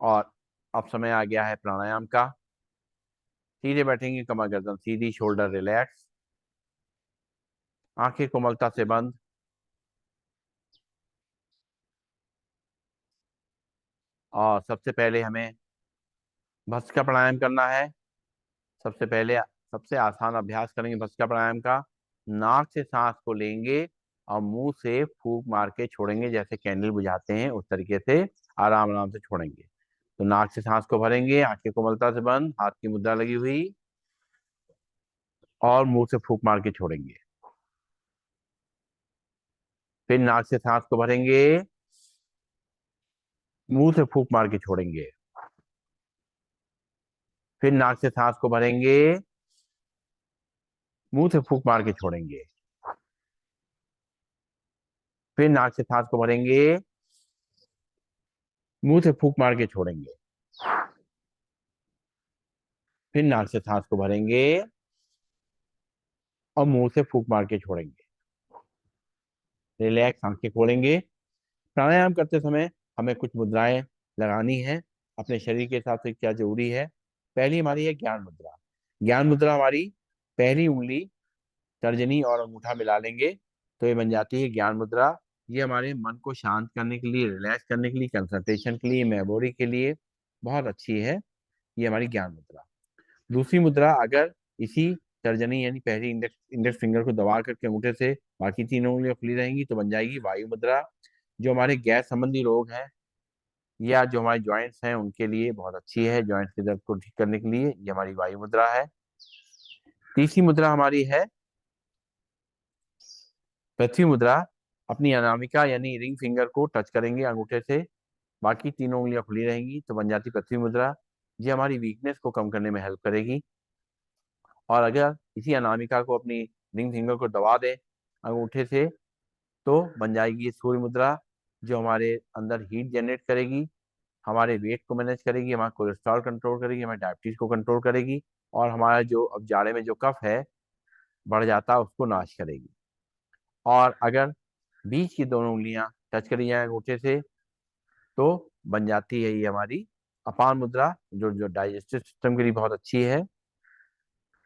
और अब समय आ गया है प्राणायाम का। सीधे बैठेंगे, कमर गर्दन सीधी, शोल्डर रिलैक्स, आंखें कोमलता से बंद। और सबसे पहले हमें भस्त्रिका प्राणायाम करना है। सबसे पहले सबसे आसान अभ्यास करेंगे भस्त्रिका प्राणायाम का। नाक से सांस को लेंगे और मुंह से फूंक मार के छोड़ेंगे, जैसे कैंडल बुझाते हैं उस तरीके से आराम आराम से छोड़ेंगे। तो नाक से सांस को भरेंगे, आंखें कोमलता से बंद, हाथ की मुद्रा लगी हुई और मुंह से फूंक मार के छोड़ेंगे। फिर नाक से सांस को भरेंगे, मुंह से फूंक मार के छोड़ेंगे। फिर नाक से सांस को भरेंगे, मुंह से फूंक मार के छोड़ेंगे। फिर नाक से सांस को भरेंगे, मुंह से फूंक मार के छोड़ेंगे। फिर नाक से सांस को भरेंगे और मुंह से फूंक मार के छोड़ेंगे। रिलैक्स आंखें खोलेंगे। प्राणायाम करते समय हमें कुछ मुद्राएं लगानी है, अपने शरीर के हिसाब से क्या जरूरी है। पहली हमारी है ज्ञान मुद्रा। ज्ञान मुद्रा हमारी पहली उंगली, तर्जनी और अंगूठा मिला लेंगे तो ये बन जाती है ज्ञान मुद्रा। ये हमारे मन को शांत करने के लिए, रिलैक्स करने के लिए, कंसंट्रेशन के लिए, मेमोरी के लिए बहुत अच्छी है। ये हमारी ज्ञान मुद्रा। दूसरी मुद्रा, अगर इसी तर्जनी यानी पहली इंडेक्स इंडेक्स फिंगर को दबा करके अंगूठे से बाकी तीनों उंगलियां खुली रहेंगी तो बन जाएगी वायु मुद्रा। जो हमारे गैस संबंधी रोग हैं या जो हमारे जॉइंट्स हैं उनके लिए बहुत अच्छी है, जॉइंट्स के दर्द को ठीक करने के लिए ये हमारी वायु मुद्रा है। तीसरी मुद्रा हमारी है पृथ्वी मुद्रा। अपनी अनामिका यानी रिंग फिंगर को टच करेंगे अंगूठे से, बाकी तीनों उंगलियां खुली रहेंगी तो बन जाती पृथ्वी मुद्रा। ये हमारी वीकनेस को कम करने में हेल्प करेगी। और अगर इसी अनामिका को अपनी रिंग फिंगर को दबा दें अंगूठे से, तो बन जाएगी ये सूर्य मुद्रा, जो हमारे अंदर हीट जनरेट करेगी, हमारे वेट को मैनेज करेगी, हमारा कोलेस्ट्रॉल कंट्रोल करेगी, हमारे डायबिटीज को कंट्रोल करेगी, और हमारा जो अब जाड़े में जो कफ है बढ़ जाता है उसको नाश करेगी। और अगर बीच की दोनों उंगलियां टच करी जाए अंगूठे से, तो बन जाती है ये हमारी अपान मुद्रा, जो जो डाइजेस्टिव सिस्टम के लिए बहुत अच्छी है,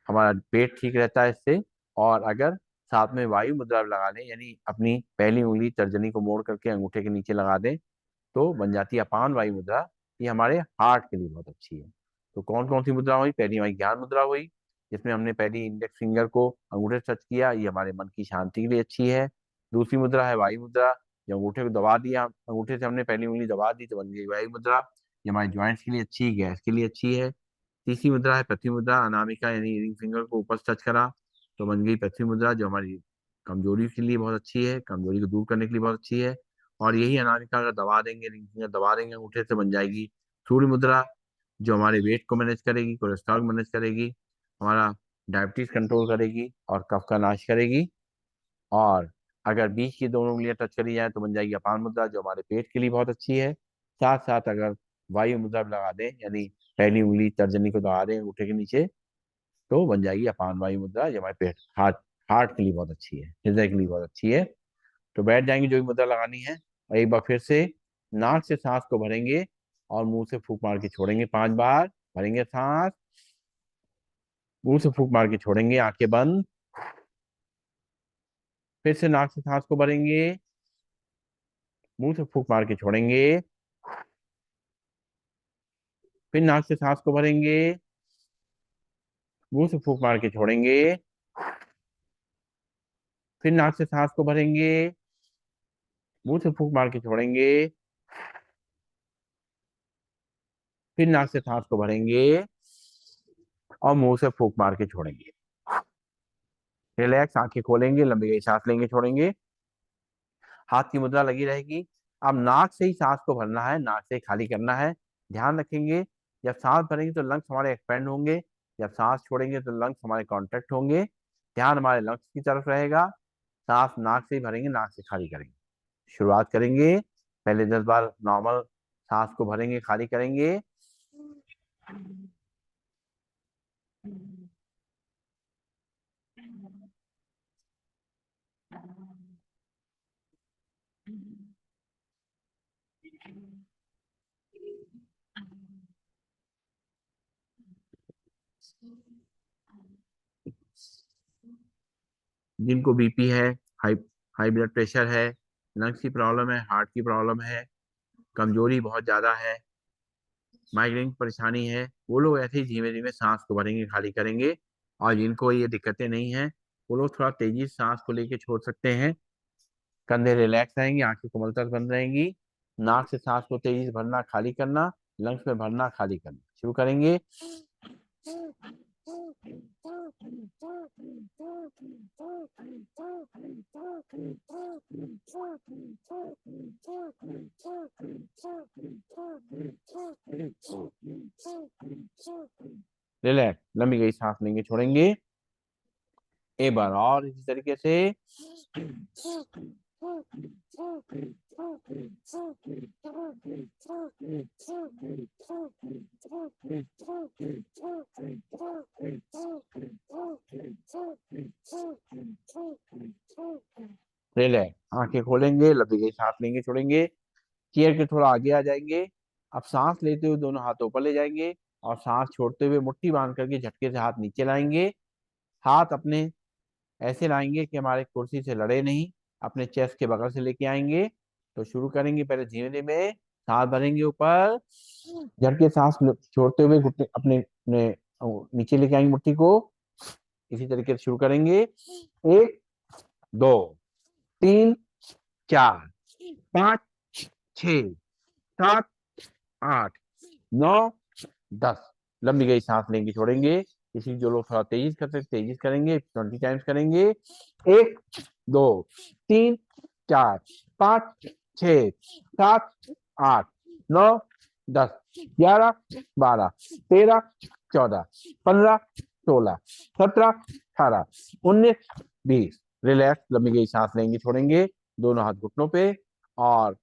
हमारा पेट ठीक रहता है इससे। और अगर साथ में वायु मुद्रा लगा लें, यानी अपनी पहली उंगली तर्जनी को मोड़ करके अंगूठे के नीचे लगा दें, तो बन जाती है अपान वायु मुद्रा। ये हमारे हार्ट के लिए बहुत अच्छी है। तो कौन कौन सी मुद्रा हुई? पहली हमारी ज्ञान मुद्रा हुई, जिसमें हमने पहली इंडेक्स फिंगर को अंगूठे से टच किया, ये हमारे मन की शांति के लिए अच्छी है। दूसरी मुद्रा है वायु मुद्रा, जो अंगूठे को दबा दिया, अंगूठे से हमने पहली उंगली दबा दी तो बन गई वायु मुद्रा, ये हमारे ज्वाइंट्स के लिए अच्छी है, गैस के लिए अच्छी है। तीसरी मुद्रा है पृथ्वी मुद्रा, अनामिका यानी रिंग फिंगर को ऊपर से टच करा तो बन गई पृथ्वी मुद्रा, जो हमारी कमजोरी के लिए बहुत अच्छी है, कमजोरी को दूर करने के लिए बहुत अच्छी है। और यही अनामिका अगर दबा देंगे, रिंग फिंगर दबा देंगे अंगूठे से, बन जाएगी सूर्य मुद्रा, जो हमारे वेट को मैनेज करेगी, कोलेस्ट्रॉल मैनेज करेगी, हमारा डायबिटीज कंट्रोल करेगी और कफ का नाश करेगी। और अगर बीच की दोनों उंगलियां टच करी जाए तो बन जाएगी अपान मुद्रा, जो हमारे पेट के लिए बहुत अच्छी है। साथ साथ अगर वायु मुद्रा भी लगा दें, यानी पहली उंगली तर्जनी को दबा दें अंगूठे के नीचे, तो बन जाएगी अपान वायु मुद्रा, जो हमारे पेट हार्ट हार्ट के लिए बहुत अच्छी है, हृदय के लिए बहुत अच्छी है। तो बैठ जाएंगे जो भी मुद्रा लगानी है, और एक बार फिर से नाक से सांस को भरेंगे और मुंह से फूंक मार के छोड़ेंगे 5 बार। भरेंगे सांस, मुंह से फूंक मार के छोड़ेंगे, आंखें बंद। फिर से नाक से सांस को भरेंगे, मुंह से फूंक मार के छोड़ेंगे, फिर नाक से सांस को भरेंगे, मुंह से फूंक मार के छोड़ेंगे, फिर नाक से सांस को भरेंगे, मुंह से फूंक मार के छोड़ेंगे, फिर नाक से सांस को भरेंगे और मुंह से फूंक मार के छोड़ेंगे। रिलैक्स, आंखें खोलेंगे, लंबी गई सांस लेंगे, छोड़ेंगे, हाथ की मुद्रा लगी रहेगी। अब नाक से ही सांस को भरना है, नाक से ही खाली करना है। ध्यान रखेंगे, जब सांस भरेंगे तो लंग्स हमारे एक्सपेंड होंगे, जब सांस छोड़ेंगे तो लंग्स हमारे कॉन्ट्रैक्ट होंगे। ध्यान हमारे लंग्स की तरफ रहेगा। सांस नाक से ही भरेंगे, नाक से खाली करेंगे। शुरुआत करेंगे, पहले 10 बार नॉर्मल सांस को भरेंगे, खाली करेंगे। जिनको बीपी है, हाई हाई ब्लड प्रेशर है, लंग्स की प्रॉब्लम है, हार्ट की प्रॉब्लम है, कमजोरी बहुत ज्यादा है, माइग्रेन की परेशानी है, वो लोग ऐसे ही धीमे धीमे सांस को भरेंगे, खाली करेंगे। और जिनको ये दिक्कतें नहीं है, वो लोग थोड़ा तेजी से सांस को लेके छोड़ सकते हैं। कंधे रिलैक्स रहेंगी, आंखें कोमलता से बंद रहेंगी। नाक से सांस को तेजी से भरना, खाली करना, लंग्स में भरना, खाली करना। शुरू करेंगे। रिलैक्स, लंबी गई सांस लेंगे, छोड़ेंगे। एक बार और इसी तरीके से। रिलैक्स, आंखें खोलेंगे, लंबी गई सांस लेंगे, छोड़ेंगे। चेयर के थोड़ा आगे आ जाएंगे। अब सांस लेते हुए दोनों हाथ ऊपर ले जाएंगे, और सांस छोड़ते हुए मुट्ठी बांध करके झटके से हाथ नीचे लाएंगे। हाथ अपने ऐसे लाएंगे कि हमारे कुर्सी से लड़े नहीं, अपने चेस्ट के बगल से लेके आएंगे। तो शुरू करेंगे, पहले धीमे धीमे सांस भरेंगे ऊपर, झटके सांस छोड़ते हुए घुटने अपने नीचे लेके आएंगे मुट्ठी को। इसी तरीके से शुरू करेंगे। 1 2 3 4 5 6 7 8 9 10। लंबी गई सांस लेंगे, छोड़ेंगे। इसी जो लोग थोड़ा तेजी कर सकते तेजी करेंगे, 20 टाइम्स करेंगे। 1 2 3 4 5 6 7 8 9 10, 11, 12, 13, 14, 15, 16, 17, 18, 19, 20। रिलैक्स, लंबी गई सांस लेंगे, छोड़ेंगे, दोनों हाथ घुटनों पे और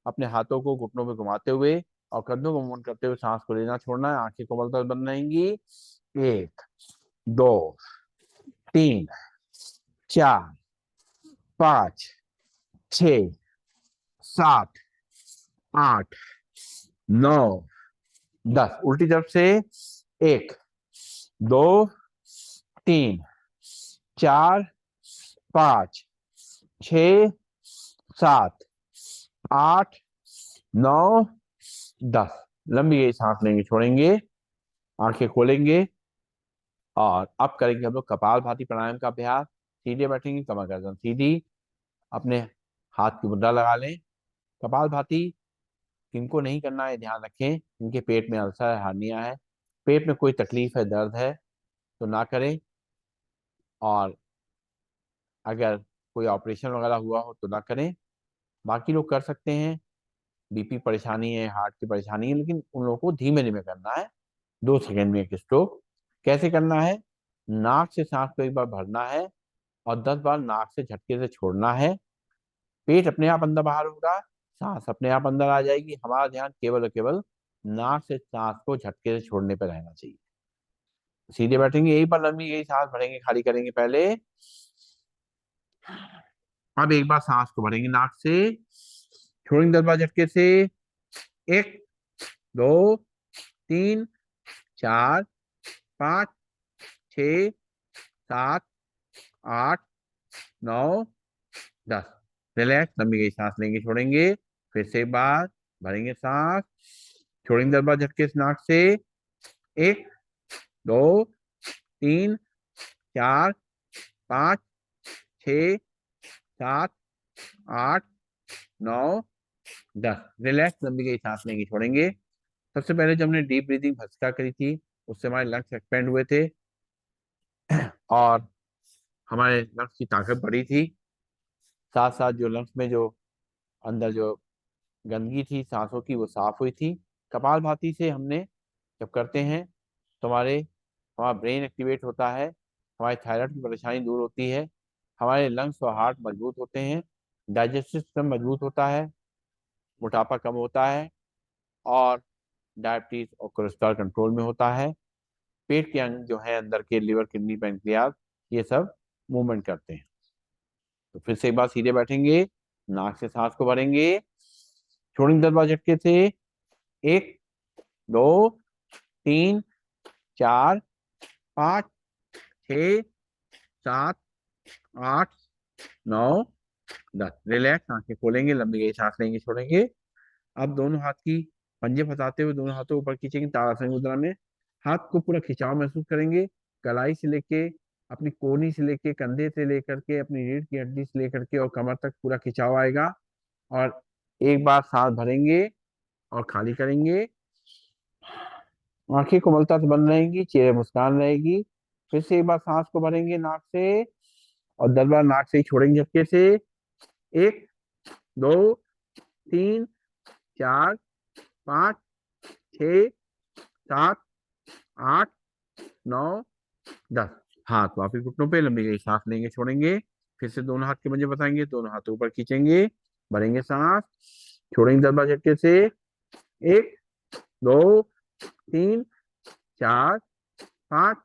अपने हाथों को घुटनों पे घुमाते हुए और कंधों को मूवमेंट करते हुए सांस को लेना छोड़ना है। आंखें कोमलता से बंद रहेंगी। 1, 2, 3, 4, 5, 6, 7, 8, 9, 10। उल्टी तरफ से 1, 2, 3, 4, 5, 6, 7, 8, 9, 10। लंबी गई सांस लेंगे, छोड़ेंगे, आंखें खोलेंगे और अब करेंगे हम लोग कपालभाति प्राणायाम का अभ्यास। सीधे बैठेंगे, कमर गर्दन सीधी, अपने हाथ की मुद्रा लगा लें। कपालभाति किनको नहीं करना है ध्यान रखें, इनके पेट में अल्सर है, हार्निया है, पेट में कोई तकलीफ है, दर्द है तो ना करें। और अगर कोई ऑपरेशन वगैरह हुआ हो तो ना करें। बाकी लोग कर सकते हैं, बीपी परेशानी है, हार्ट की परेशानी है, लेकिन उन लोगों को धीमे धीमे करना है। 2 सेकंड में एक स्ट्रोक। कैसे करना है? नाक से सांस को एक बार भरना है और 10 बार नाक से झटके से छोड़ना है। पेट अपने आप अंदर बाहर होगा, सांस अपने आप अंदर आ जाएगी। हमारा ध्यान केवल और केवल नाक से सांस को झटके से छोड़ने पर रहना चाहिए। सीधे बैठेंगे, एक बार लंबी गई सांस भरेंगे, खाली करेंगे पहले। अब एक बार सांस को भरेंगे नाक से, छोड़ेंगे 10 बार झटके से। 1, 2, 3, 4, 5, 6, 7, 8, 9, 10। रिलैक्स, लंबी गई सांस लेंगे, छोड़ेंगे, फिर से एक बार भरेंगे सांस, छोड़ेंगे 10 बार झटके से नाक से। 1, 2, 3, 4, 5, 6, 7, 8, 9, 10। रिलैक्स, लंबी गई सांस लेंगे, छोड़ेंगे। सबसे पहले जब हमने डीप ब्रीदिंग भस्त्रिका करी थी, उससे हमारे लंग्स एक्सपेंड हुए थे और हमारे लंग्स की ताकत बढ़ी थी। साथ साथ जो लंग्स में जो अंदर जो गंदगी थी सांसों की, वो साफ हुई थी। कपालभाति से हमने जब करते हैं तो हमारा ब्रेन एक्टिवेट होता है, हमारी थायराइड की परेशानी दूर होती है, हमारे लंग्स और हार्ट मजबूत होते हैं, डाइजेस्टिव सिस्टम मजबूत होता है, मोटापा कम होता है और डायबिटीज और कोलेस्ट्रॉल कंट्रोल में होता है। पेट के अंग जो है अंदर के, लिवर, किडनी, पैंक्रियाज, ये सब मूवमेंट करते हैं। तो फिर से एक बार सीधे बैठेंगे, नाक से सांस को भरेंगे, छोड़ेंगे 10 बार झटके से। 1, 2, 3, 4, 5, 6, 7, 8, 9, 10। रिलैक्स, आंखें खोलेंगे, लंबी गई सांस लेंगे, छोड़ेंगे। अब दोनों हाथ की पंजे फंसाते हुए दोनों हाथों को ऊपर खींचेंगे ताड़ासन मुद्रा में। हाथ को पूरा खिंचाव महसूस करेंगे, कलाई से लेके, अपनी कोहनी से लेके, कंधे से लेकर के, अपनी रीढ़ की हड्डी से लेकर के और कमर तक पूरा खिंचाव आएगा। और एक बार सांस भरेंगे और खाली करेंगे। आंखें कोमलता से बंद रहेंगी, चेहरे मुस्कान रहेगी। फिर से एक बार सांस को भरेंगे नाक से और 10 बार नाक से ही छोड़ेंगे झटके से। 1, 2, 3, 4, 5, 6, 7, 8, 9, 10। हाथ वापिस घुटनों पे, लंबी गई सांस लेंगे, छोड़ेंगे। फिर से दोनों हाथ के पंजे बताएंगे, दोनों हाथों ऊपर खींचेंगे, भरेंगे सांस, छोड़ेंगे 10 बार झटके से। 1, 2, 3, 4, 5,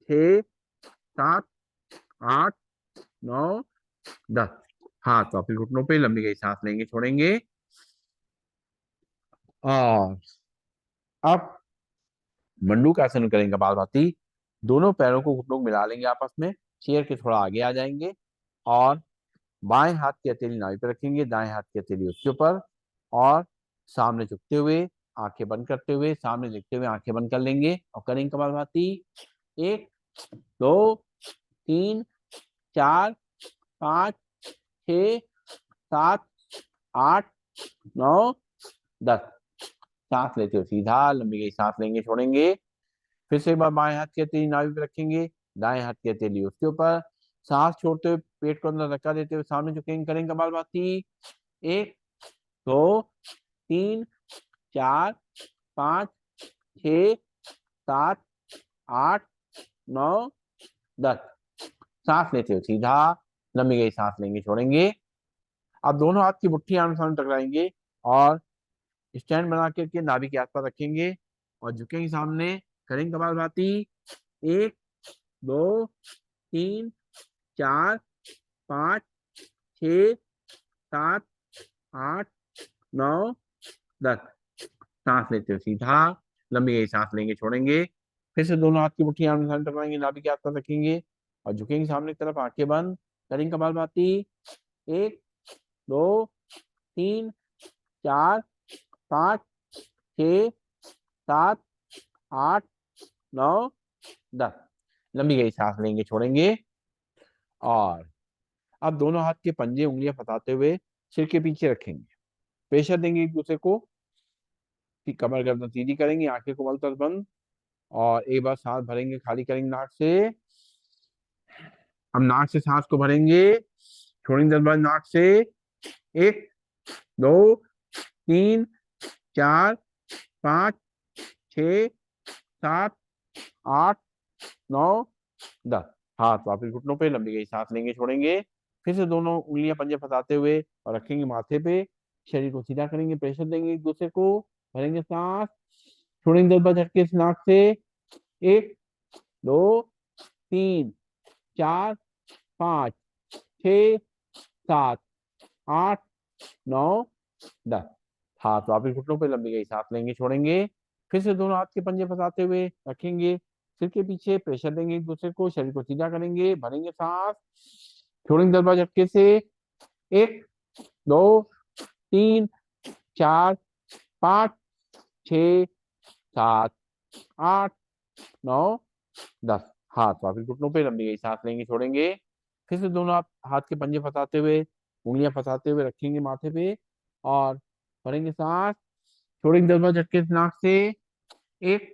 6, 7, 8, 9, 10। हाथ वापिस घुटनों पे, लंबी गई सांस लेंगे, छोड़ेंगे। और अब मंडूकासन करेंगे कपालभाति। दोनों पैरों को घुटनों को मिला लेंगे आपस में, चेयर के थोड़ा आगे आ जाएंगे और बाएं हाथ की हथेली नाभि पे रखेंगे, दाएं हाथ की हथेली उसके ऊपर और सामने झुकते हुए, आंखें बंद करते हुए, सामने देखते हुए आंखें बंद कर लेंगे और करेंगे कपालभाति। 1, 2, 3, 4, 5, 6, 7, 8, 9, 10। सांस लेते हुए सीधा लंबी गई सांस लेंगे, छोड़ेंगे। फिर से एक बार बाएं हाथ की हथेली नाभि पे रखेंगे, दाएं हाथ की हथेली उसके ऊपर, सांस छोड़ते हुए पेट को अंदर धक्का देते हुए सामने झुकेंगे, करेंगे कपालभाति। 1, 2, 3, 4, 5 6 7 8 9 10। सांस लेते हो सीधा, लंबी गई सांस लेंगे, छोड़ेंगे। अब दोनों हाथ की मुट्ठी आमने सामने टकराएंगे और स्टैंड बना करके नाभि के आसपास रखेंगे और झुकेंगे सामने, करेंगे कपालभाति। 1 2 3 4 5 6 7 8 9 10। सांस लेते हो सीधा, लंबी गई सांस लेंगे, छोड़ेंगे। फिर से दोनों हाथ की मुट्ठी आमने सामने टकराएंगे, नाभि के आसपास रखेंगे और झुकेंगे सामने की तरफ, आंखें बंद, करेंगे कपालभाति। 1 2 3 4 5 6 7 8 9 10। लंबी गई सांस लेंगे, छोड़ेंगे। और अब दोनों हाथ के पंजे उंगलियां फंसाते हुए सिर के पीछे रखेंगे, प्रेशर देंगे एक दूसरे को, फिर कमर गर्दन सीधी करेंगे, आंखें को मलतल बंद, और एक बार सांस भरेंगे, खाली करेंगे नाक से। हम नाक से सांस को भरेंगे, छोड़ेंगे 10 बार नाक से। 1 2 3 4 5 6 7 8 9 10। हाथ वापिस घुटनों पे, लंबी गई सांस लेंगे, छोड़ेंगे। फिर से दोनों उंगलियां पंजे फंसाते हुए और रखेंगे माथे पे, शरीर को सीधा करेंगे, प्रेशर देंगे एक दूसरे को, भरेंगे सांस, छोड़ेंगे 10 बार झटके से नाक से। 1 2 3 4 5 6 7 8 9 10। हाथ वापिस घुटनों पे, लंबी गई सांस लेंगे, छोड़ेंगे। फिर से दोनों हाथ के पंजे फंसाते हुए रखेंगे सिर के पीछे, प्रेशर देंगे एक दूसरे को, शरीर को सीधा करेंगे, भरेंगे सांस, छोड़ेंगे 10 बार झटके से। 1 2 3 4 5 6 7 8 9 10। हाथ वापिस घुटनों पे, लंबी गई सांस लेंगे, छोड़ेंगे। फिर से दोनों हाथ के पंजे फंसाते हुए, उंगलियां फंसाते हुए रखेंगे माथे पे और भरेंगे सांस, छोड़ेंगे 10 बार झटके से नाक से। 1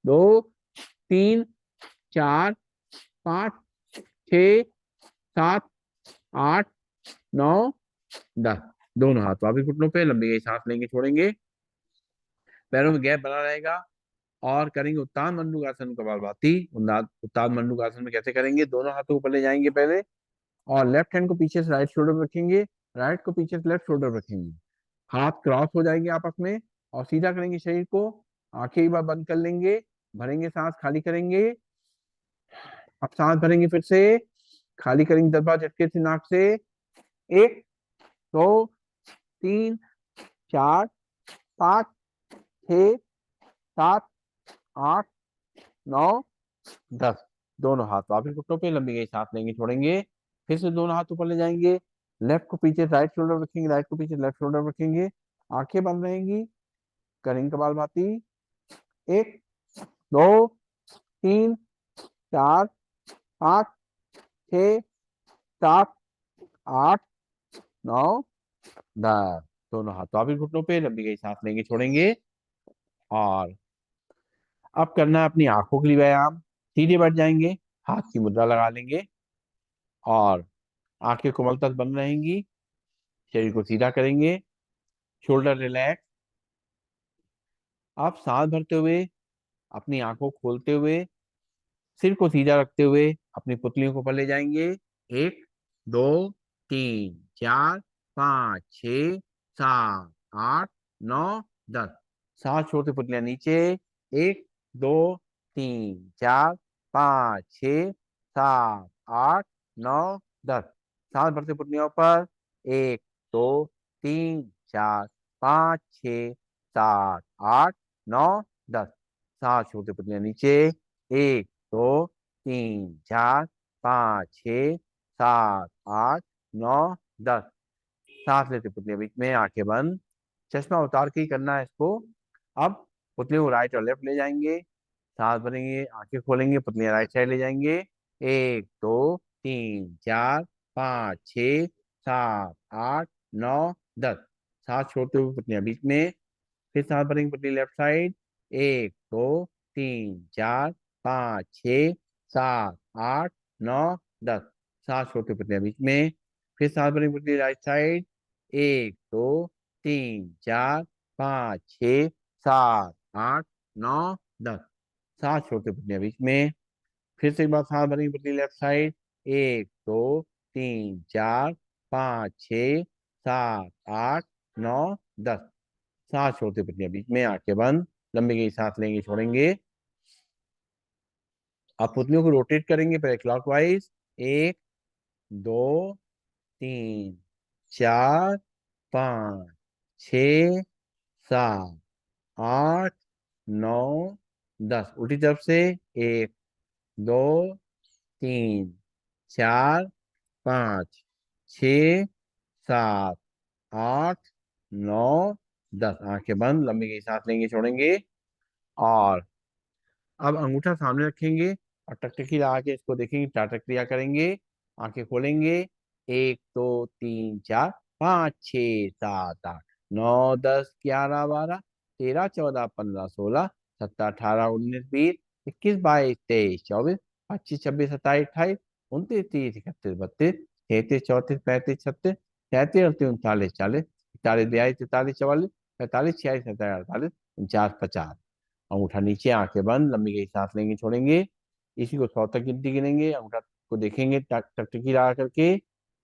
2 3 4 5 6 7 8 9 10। दोनों हाथ वापिस घुटनों पे, लंबी गई सांस लेंगे, छोड़ेंगे। पैरों में गैप बना रहेगा और करेंगे उत्तान मंडूकासन, कपालभाति। उत्तान मंडूकासन में कैसे करेंगे, दोनों हाथों को ऊपर ले जाएंगे पहले और लेफ्ट हैंड को पीछे से राइट शोल्डर पर रखेंगे, राइट को पीछे से लेफ्ट शोल्डर पर रखेंगे, हाथ क्रॉस हो जाएंगे आपस में और सीधा करेंगे शरीर को, आंखें एक बार बंद कर लेंगे, भरेंगे सांस, खाली करेंगे। अब सांस भरेंगे, फिर से खाली करेंगे 10 बार झटके से नाक से। 1 2 3 4 5 6 7 8 9 10। दोनों हाथ वापिस घुटनों पे, लंबी गई सांस लेंगे, छोड़ेंगे। फिर से दोनों हाथ ऊपर ले जाएंगे, लेफ्ट को पीछे राइट शोल्डर रखेंगे, राइट को पीछे लेफ्ट शोल्डर रखेंगे, आंखें बंद रहेंगी, करेंगे कपालभाति। 1 2 3 4 5 6 7 8 9 10। दोनों हाथ वापिस घुटनों पे, लंबी गई सांस लेंगे, छोड़ेंगे। और अब करना है अपनी आंखों के लिए व्यायाम। सीधे बैठ जाएंगे, हाथ की मुद्रा लगा लेंगे और आंखें कोमल तक बंद रहेंगी, शरीर को सीधा करेंगे, शोल्डर रिलैक्स। आप सांस भरते हुए अपनी आंखों खोलते हुए सिर को सीधा रखते हुए अपनी पुतलियों को ऊपर ले जाएंगे। 1 2 3 4 5 6 7 8 9 10। सांस छोड़ते पुतलियां नीचे। 1 2 3 4 5 6 7 8 9 10। सांस भरते पुतलियां ऊपर। 1 2 3 4 5 6 7 8 9 10। सांस छोड़ते पुतलियां नीचे। 1 2 3 4 5 6 7 8 9 10। सांस लेते पुतलियां बीच में, आंखें बंद, चश्मा उतार के ही करना है इसको। अब पुतलियों को राइट और लेफ्ट ले जाएंगे, सांस भरेंगे, आंखें खोलेंगे, पुतलियां राइट साइड ले जाएंगे। 1 2 3 4 5 6 7 8 9 10। सांस छोड़ते हुए पुतलियां बीच में, फिर सांस भरेंगे, पुतली लेफ्ट साइड। 1 2 3 4 5 6 7 8 9 10। सांस छोड़ते पुतलियां बीच में, फिर सांस भरेंगे, पुतली राइट साइड। 1 2 3 4 5 6 7 8 9 10। 7 छोटे पत्नियां बीच में। फिर से एक बार सांस भरेंगे पतली लेफ्ट साइड। 1 2 3 4 5 6 7 8 9 10। 7 छोटे पत्नियां बीच में, आंखें बंद। लंबी गई सांस लेंगे, छोड़ेंगे। अब पुतलियों को रोटेट करेंगे पहले क्लॉकवाइज। 1 2 3 4 5 6 7 8 9 10। उल्टी तरफ से। 1 2 3 4 5 6 7 8 9 10। आंखें बंद, लंबी गई सांस लेंगे, छोड़ेंगे। और अब अंगूठा सामने रखेंगे और टकटकी लगा के इसको देखेंगे, टाटक क्रिया करेंगे। आंखें खोलेंगे। 1 2 3 4 5 6 7 8 9 10 11 12 13 14 15 16 17 18 19 20 21 22 23 24 25 26 27 28 29 30 31 32 33 34 35 36 37 38 39 40 41 42 43 44 45 46 47 48 49 50। अंगूठा नीचे, आंखें बंद, लंबी गई सांस लेंगे, छोड़ेंगे। इसी को 100 तक गिनती गिनेंगे, अंगूठा को देखेंगे टकटकी लगा करके।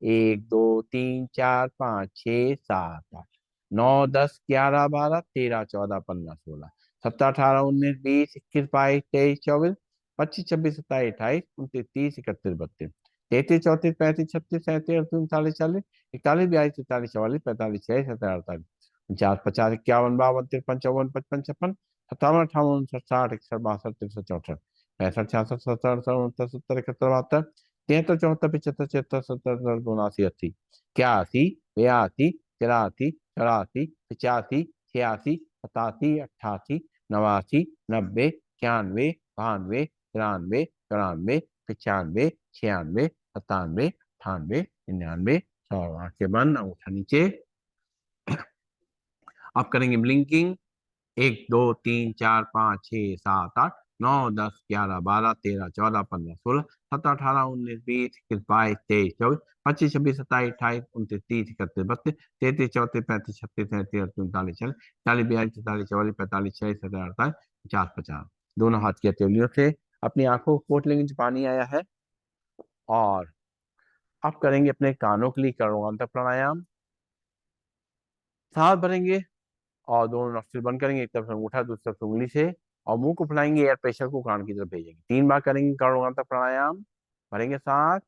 1 2 3 4 5 6 7 8 9 10 11 12 13 14 15 16 17 18 19 20 21 22 23 24 25 26 27 28 29 30 31 32 33 34 35 36 37 38 39 40 41 42 43 44 45 46 47 48 49 50 51 52 53 54 55 56 सत्तावन अट्ठावन उनसठ साठ इकसठ बासठ तिरसठ चौसठ पैंसठ छियासठ सत्तर अड़सठ उनसठ सत्तर इकहत्तर बहत्तर 73 74 75 76 77 79 80 81 82 83 84 85 86 87 88 89 90 91 92 93 94 95 96 97 98 99 100। आंखें बंद, अंगूठा नीचे। अब करेंगे ब्लिंकिंग। 1 2 3 4 5 6 7 8 9 10 11 12 13 14 15 16 17 18 19 20 21 22 23 24 25 26 27 28 29 30 31 32 34 35 36 37 38 39 40 41 42 43 44 45 46 47 48 49 50 दोनों हाथ की हथेलियों से अपनी आंखों को कोट लेंगे जो पानी आया है। और अब करेंगे अपने कानों के लिए कर्णगंतक प्राणायाम। सांस भरेंगे और दोनों नोस्ट्रिल बंद करेंगे, एक तरफ से अंगूठा दूसरी तरफ से उंगली से, और मुंह को फुलाएंगे, एयर प्रेशर को कान की तरफ भेजेंगे। 3 बार करेंगे कर्णगंतक प्राणायाम। भरेंगे सांस।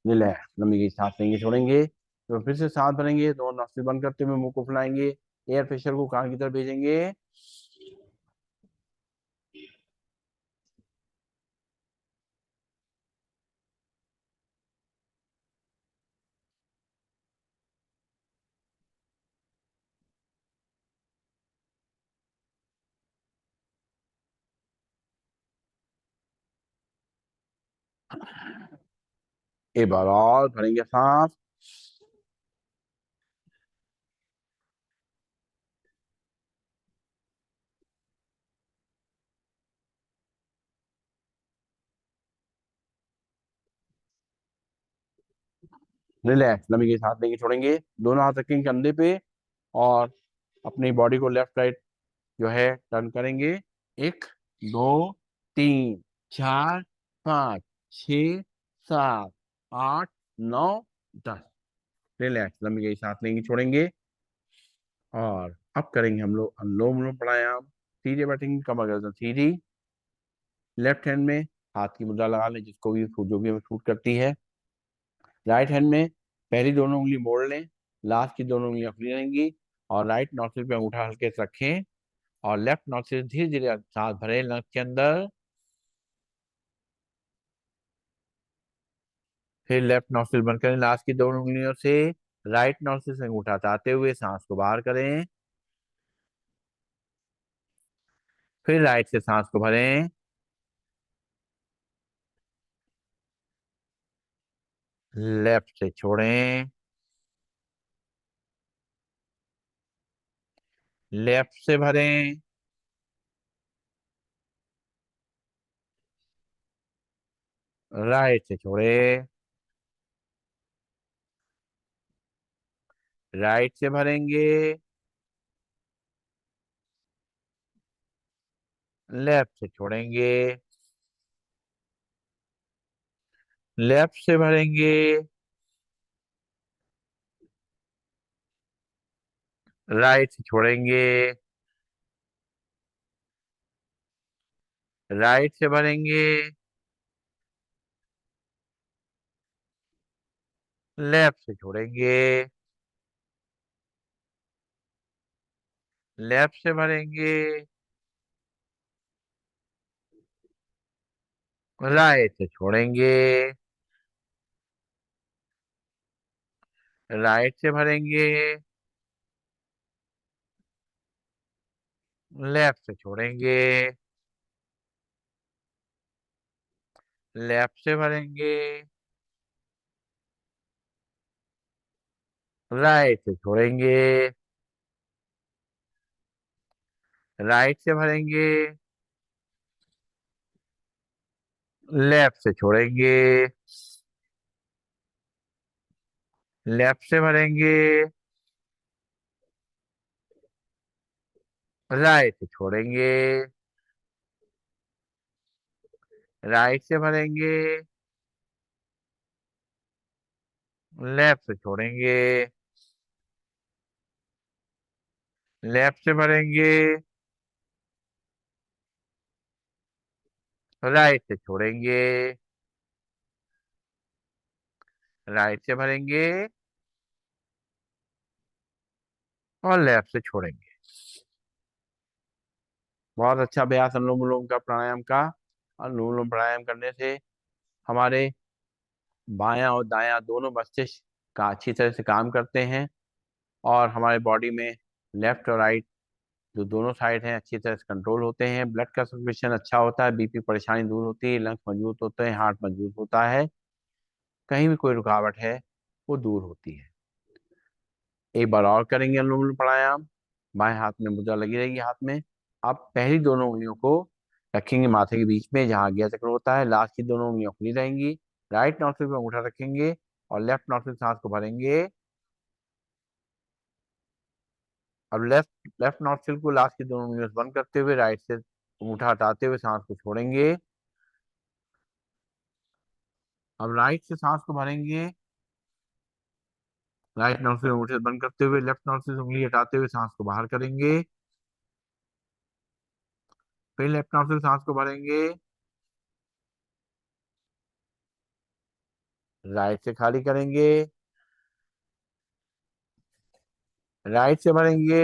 रिलैक्स, लंबी गई सांस लेंगे, छोड़ेंगे। तो फिर से सांस भरेंगे, दोनों नोस्ट्रिल बंद करते हुए मुंह को फुलाएंगे, एयर प्रेशर को कान की तरफ भेजेंगे। एक बार और भरेंगे सांस। रिलैक्स, लंबी गई सांस लेंगे, छोड़ेंगे। दोनों हाथ रखेंगे कंधे पे और अपनी बॉडी को लेफ्ट राइट जो है टर्न करेंगे। 1 2 3 4 5 6 7 8 9 10। रिलैक्स, लंबी गई सांस लेंगे, छोड़ेंगे। और अब करेंगे हम लोग अनुलोम विलोम प्राणायाम। सीधे बैठेंगे, कमर गर्दन सीधी। लेफ्ट हैंड में हाथ की मुद्रा लगा लें, जिसको भी जो भी हमें सूट करती है। राइट हैंड में पहली दोनों उंगली मोड़ लें, लास्ट की दोनों उंगलियां खुली रहेंगी। और राइट नॉस्ट्रिल पे अंगूठा हल्के से रखें और लेफ्ट नॉस्ट्रिल धीरे धीरे सांस भरें नस के अंदर। फिर लेफ्ट नॉस्ट्रिल बंद करें लास्ट की दोनों उंगलियों से। राइट नॉस्ट्रिल से अंगूठा हटाते हुए सांस को बाहर करें। फिर राइट से सांस को भरें। लेफ्ट से छोड़ें। लेफ्ट से भरें, राइट से छोड़े, राइट से भरेंगे, लेफ्ट से छोड़ेंगे, लेफ्ट से भरेंगे, राइट से छोड़ेंगे, राइट से भरेंगे, लेफ्ट से छोड़ेंगे, लेफ्ट से भरेंगे, राइट से छोड़ेंगे, राइट से भरेंगे, लेफ्ट से छोड़ेंगे, लेफ्ट से भरेंगे, राइट से छोड़ेंगे, राइट से भरेंगे, लेफ्ट से छोड़ेंगे, लेफ्ट से भरेंगे, राइट से छोड़ेंगे, राइट से भरेंगे, लेफ्ट से छोड़ेंगे, लेफ्ट से भरेंगे, राइट से छोड़ेंगे, राइट से भरेंगे और लेफ्ट से छोड़ेंगे। बहुत अच्छा अभ्यास अनुलोम विलोम का, प्राणायाम का। अनुलोम विलोम प्राणायाम करने से हमारे बायां और दायां दोनों मस्तिष्क का अच्छी तरह से काम करते हैं और हमारे बॉडी में लेफ्ट और राइट जो दोनों साइड हैं अच्छी तरह से कंट्रोल होते हैं। ब्लड का सर्कुलेशन अच्छा होता है, बीपी परेशानी दूर होती है, लंग्स मजबूत होते हैं, हार्ट मजबूत होता है, कहीं भी कोई रुकावट है वो दूर होती है। एक बार और करेंगे अनुलोम विलोम प्राणायाम। बाएं हाथ में मुद्रा लगी रहेगी हाथ में। आप पहली दोनों उंगलियों को रखेंगे माथे के बीच में जहाँ आज्ञा चक्र होता है, लास्ट की दोनों उंगलियां खुली रहेंगी। राइट नॉस्ट्रिल पे अंगूठा रखेंगे और लेफ्ट नॉस्ट्रिल सांस को भरेंगे। अब लेफ्ट लेफ्ट नॉस्ट्रिल को लास्ट की दोनों उंगलियों से बंद करते हुए राइट से अंगूठा हटाते हुए सांस को छोड़ेंगे। अब राइट से सांस को भरेंगे, राइट नॉस्ट्रिल अंगूठे से बंद करते हुए लेफ्ट नॉस्ट्रिल से उंगली हटाते हुए सांस को बाहर करेंगे। फिर लेफ्ट नॉस्ट्रिल सांस को भरेंगे, राइट से खाली करेंगे, राइट से भरेंगे,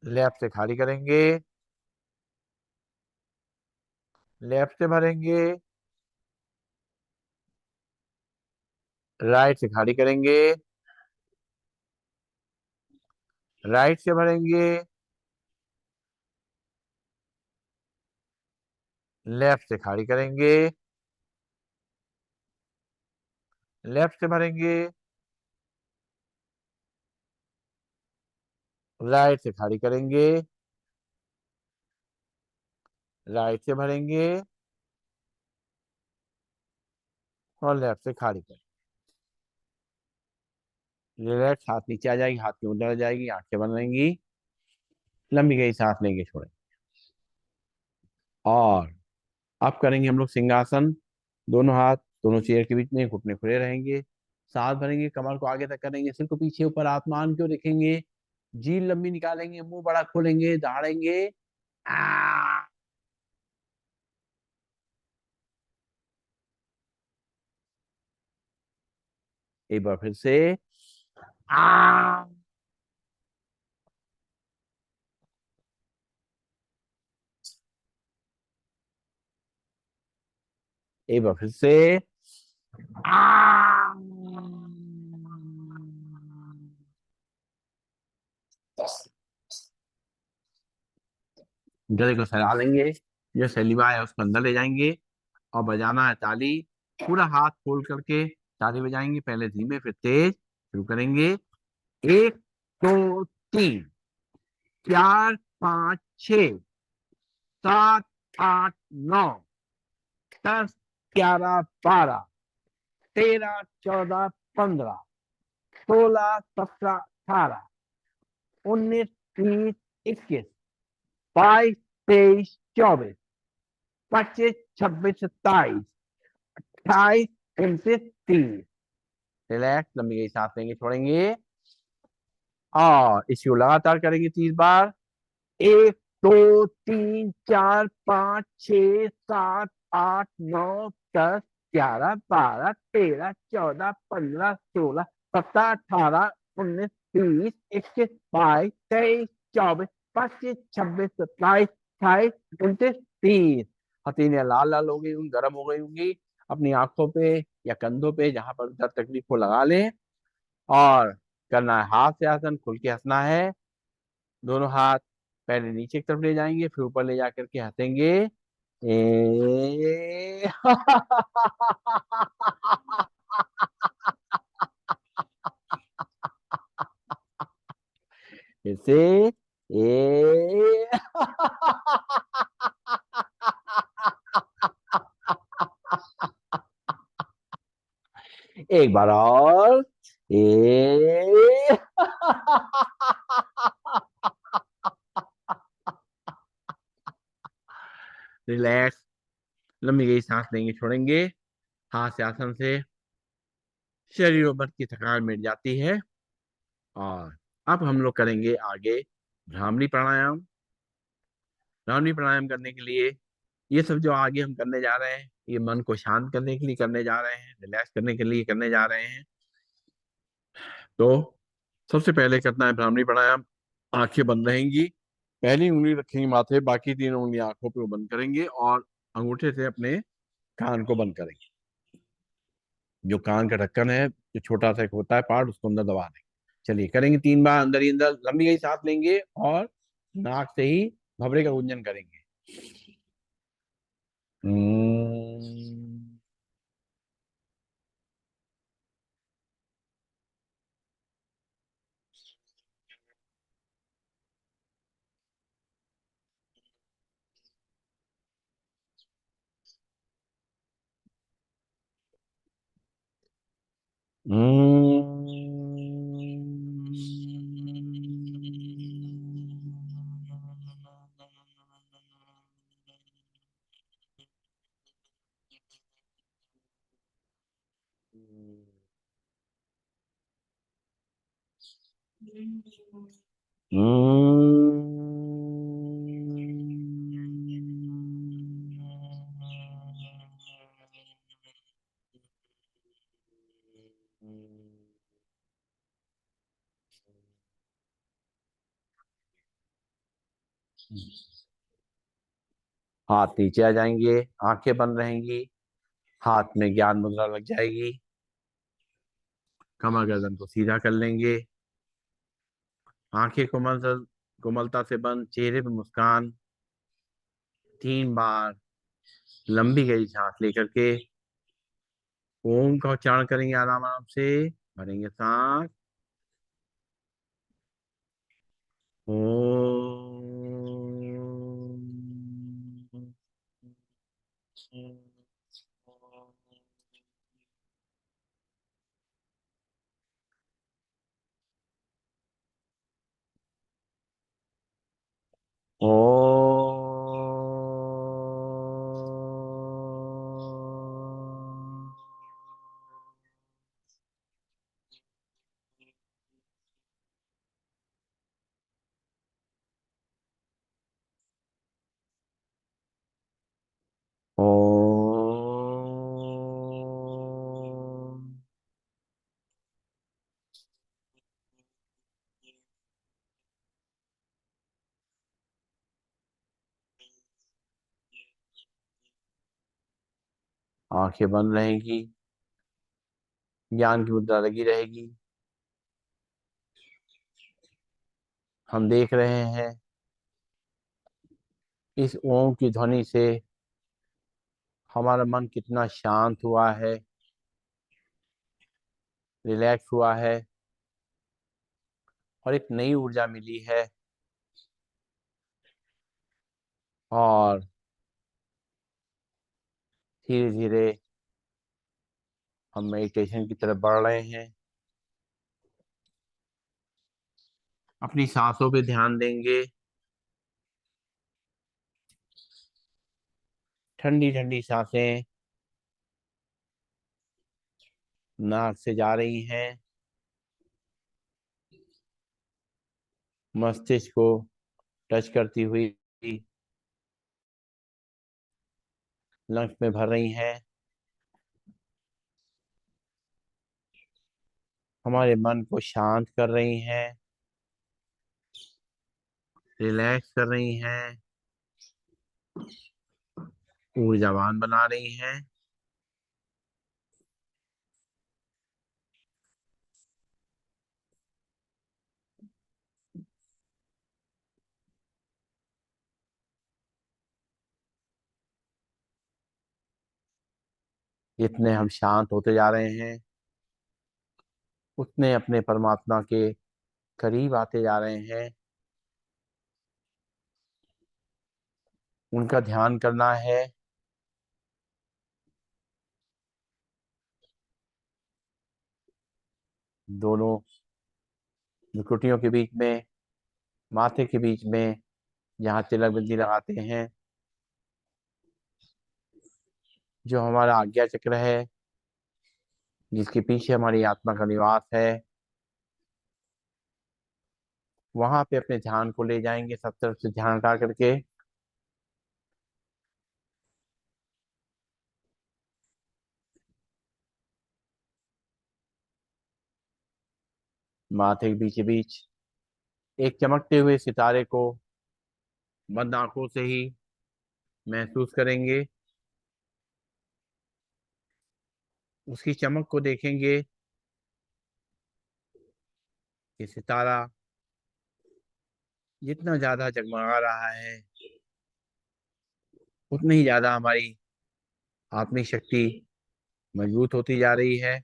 लेफ्ट से खाली करेंगे, लेफ्ट से भरेंगे, राइट से खाली करेंगे, राइट से भरेंगे, लेफ्ट से खाली करेंगे, लेफ्ट से भरेंगे, राइट से खाली करेंगे, राइट से भरेंगे और लेफ्ट से खाली करेंगे। रिलैक्स, हाथ नीचे आ जाएगी, हाथ की मुद्रा आ जाएगी, आंखें बंद रहेंगी, लंबी गई सांस लेंगे, छोड़ेंगे। और अब करेंगे हम लोग सिंहासन। दोनों हाथ दोनों चेयर के बीच में, घुटने खुले रहेंगे, सांस भरेंगे, कमर को आगे तक करेंगे, सिर को पीछे ऊपर आसमान को देखेंगे, जीभ लंबी निकालेंगे, मुंह बड़ा खोलेंगे, दहाड़ेंगे। आ! एक बार फिर से। आ! एक बार फिर से। आ! गले को फैला लेंगे, जो सैलिवा है उसको अंदर ले जाएंगे और बजाना है ताली। पूरा हाथ खोल करके ताली बजाएंगे, पहले धीमे फिर तेज। शुरू करेंगे। 1 2 3 4 5 6 7 8 9 10 11 12 13 14 15 16 17 18 19 20 21 22 23 24 25 26 27 28 29 30। रिलैक्स, लंबी गई सांस लेंगे, छोड़ेंगे और इसको लगातार करेंगे 30 बार। 1 2 3 4 5 6 7 8 9 10 11 12 13 14 15 16 17 18 19 20 21 22 23 24 25 26 27 28 29 30। हथेलियां लाल लाल हो गई होंगी, गर्म हो गई होंगी। अपनी आंखों पे या कंधों पे जहां पर दर्द तकलीफ को लगा लें और करना है हाथ से आसन, खुल के हंसना है। दोनों हाथ पहले नीचे की तरफ ले जाएंगे, फिर ऊपर ले जाकर के हंसेंगे। ए फिर से ए एक बार और ए रिलैक्स, लंबी गई सांस लेंगे, छोड़ेंगे। हाथ से आसन से शरीर और मन की थकान मिट जाती है। और अब हम लोग करेंगे आगे भ्रामरी प्राणायाम। भ्रामरी प्राणायाम करने के लिए ये सब जो आगे हम करने जा रहे हैं, ये मन को शांत करने के लिए करने जा रहे हैं, रिलैक्स करने के लिए करने जा रहे हैं। तो सबसे पहले करना है भ्रामरी प्राणायाम। आंखें बंद रहेंगी, पहली उंगली रखेंगे माथे, बाकी 3 उंगली आंखों पे बंद करेंगे और अंगूठे से अपने कान को बंद करेंगे। जो कान का ढक्कन है, जो छोटा सा एक होता है पार्ट, उसको अंदर दबा देंगे। चलिए करेंगे 3 बार, अंदर ही अंदर लंबी गई सांस लेंगे और नाक से ही भवरे का गुंजन करेंगे। हाथ नीचे आ जाएंगे, आंखें बंद रहेंगी, हाथ में ज्ञान मुद्रा लग जाएगी। कमर गर्दन को सीधा कर लेंगे, आंखें कोमलता से बंद, चेहरे पे मुस्कान। 3 बार लंबी गहरी सांस लेकर के ओम का उच्चारण करेंगे आराम आराम से। भरेंगे सांस, ओम। ओम। ओम। आंखें बंद रहेंगी, ज्ञान की मुद्रा लगी रहेगी। हम देख रहे हैं इस ओम की ध्वनि से हमारा मन कितना शांत हुआ है, रिलैक्स हुआ है। और एक नई ऊर्जा मिली है। और धीरे धीरे हम मेडिटेशन की तरफ बढ़ रहे हैं। अपनी सांसों पे ध्यान देंगे। ठंडी ठंडी सांसें नाक से जा रही हैं, मस्तिष्क को टच करती हुई लंग्स में भर रही हैं, हमारे मन को शांत कर रही हैं, रिलैक्स कर रही हैं, ऊर्जावान बना रही हैं। जितने हम शांत होते जा रहे हैं, उतने अपने परमात्मा के करीब आते जा रहे हैं। उनका ध्यान करना है। दोनों भ्रुकुटियों के बीच में, माथे के बीच में जहाँ तिलक बिंदी लगाते हैं, जो हमारा आज्ञा चक्र है, जिसके पीछे हमारी आत्मा का निवास है, वहां पे अपने ध्यान को ले जाएंगे, सब तरफ से ध्यान हटा करके। माथे के बीच बीच एक चमकते हुए सितारे को बंद आंखों से ही महसूस करेंगे। उसकी चमक को देखेंगे कि सितारा जितना ज्यादा जगमगा रहा है, उतनी ही ज्यादा हमारी आत्मिक शक्ति मजबूत होती जा रही है।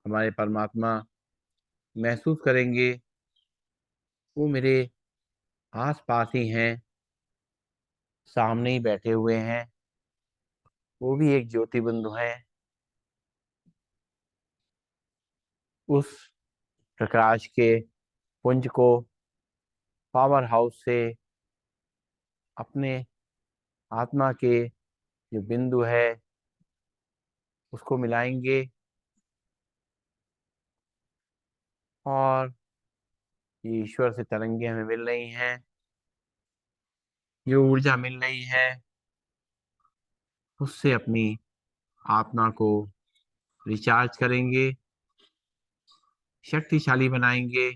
हमारे परमात्मा महसूस करेंगे वो मेरे आस पास ही हैं, सामने ही बैठे हुए हैं। वो भी एक ज्योति बिंदु है। उस प्रकाश के पुंज को पावर हाउस से अपने आत्मा के जो बिंदु है उसको मिलाएंगे, और ये ईश्वर से तरंगे हमें मिल रही हैं, जो ऊर्जा मिल रही है उससे अपनी आत्मा को रिचार्ज करेंगे, शक्तिशाली बनाएंगे।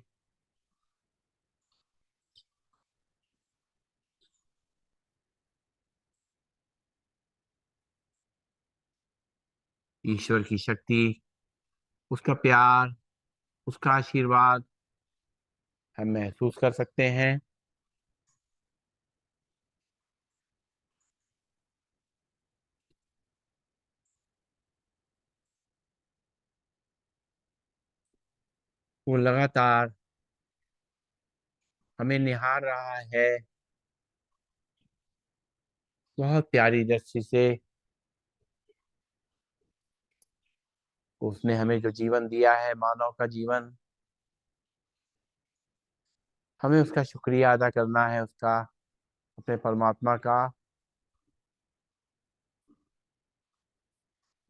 ईश्वर की शक्ति, उसका प्यार, उसका आशीर्वाद हम महसूस कर सकते हैं। वो लगातार हमें निहार रहा है, बहुत प्यारी दृष्टि से। उसने हमें जो जीवन दिया है, मानव का जीवन, हमें उसका शुक्रिया अदा करना है, उसका, अपने परमात्मा का।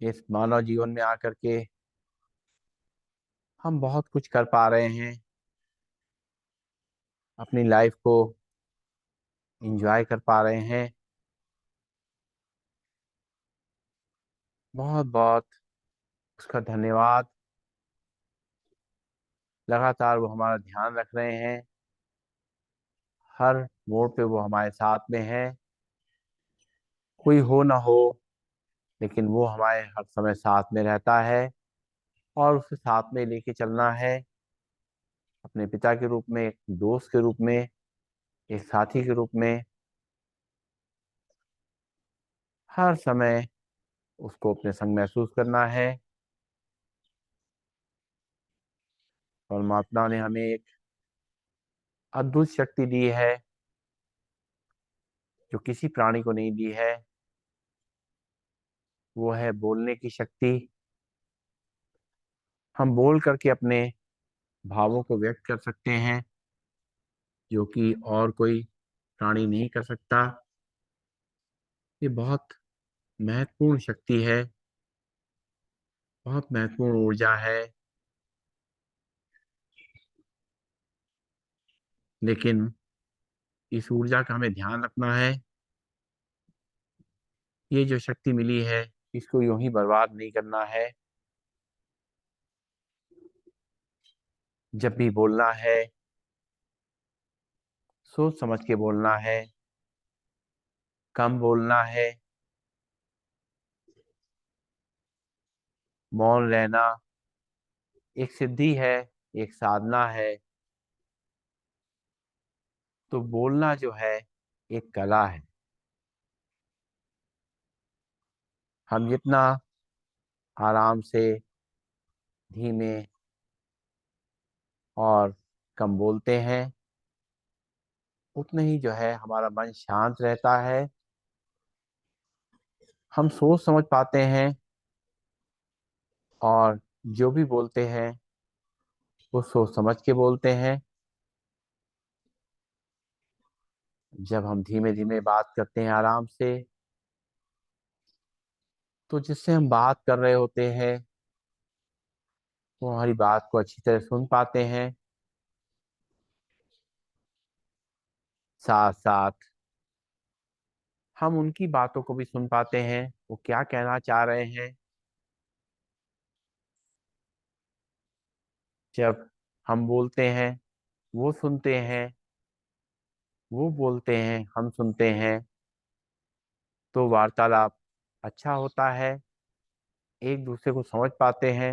इस मानव जीवन में आकर के हम बहुत कुछ कर पा रहे हैं, अपनी लाइफ को एंजॉय कर पा रहे हैं। बहुत बहुत उसका धन्यवाद। लगातार वो हमारा ध्यान रख रहे हैं, हर मोड़ पे वो हमारे साथ में है। कोई हो ना हो, लेकिन वो हमारे हर समय साथ में रहता है, और उसे साथ में लेके चलना है, अपने पिता के रूप में, एक दोस्त के रूप में, एक साथी के रूप में। हर समय उसको अपने संग महसूस करना है। परमात्मा ने हमें एक अद्भुत शक्ति दी है जो किसी प्राणी को नहीं दी है। वो है बोलने की शक्ति। हम बोल करके अपने भावों को व्यक्त कर सकते हैं, जो कि और कोई प्राणी नहीं कर सकता। ये बहुत महत्वपूर्ण शक्ति है, बहुत महत्वपूर्ण ऊर्जा है। लेकिन इस ऊर्जा का हमें ध्यान रखना है। ये जो शक्ति मिली है, इसको यूं ही बर्बाद नहीं करना है। जब भी बोलना है, सोच समझ के बोलना है, कम बोलना है, मौन रहना एक सिद्धि है, एक साधना है। तो बोलना जो है एक कला है। हम जितना आराम से, धीमे और कम बोलते हैं, उतने ही जो है हमारा मन शांत रहता है। हम सोच समझ पाते हैं और जो भी बोलते हैं वो सोच समझ के बोलते हैं। जब हम धीमे धीमे बात करते हैं आराम से, तो जिससे हम बात कर रहे होते हैं वो हमारी बात को अच्छी तरह सुन पाते हैं। साथ साथ हम उनकी बातों को भी सुन पाते हैं, वो क्या कहना चाह रहे हैं। जब हम बोलते हैं, वो सुनते हैं, वो बोलते हैं, हम सुनते हैं, तो वार्तालाप अच्छा होता है। एक दूसरे को समझ पाते हैं।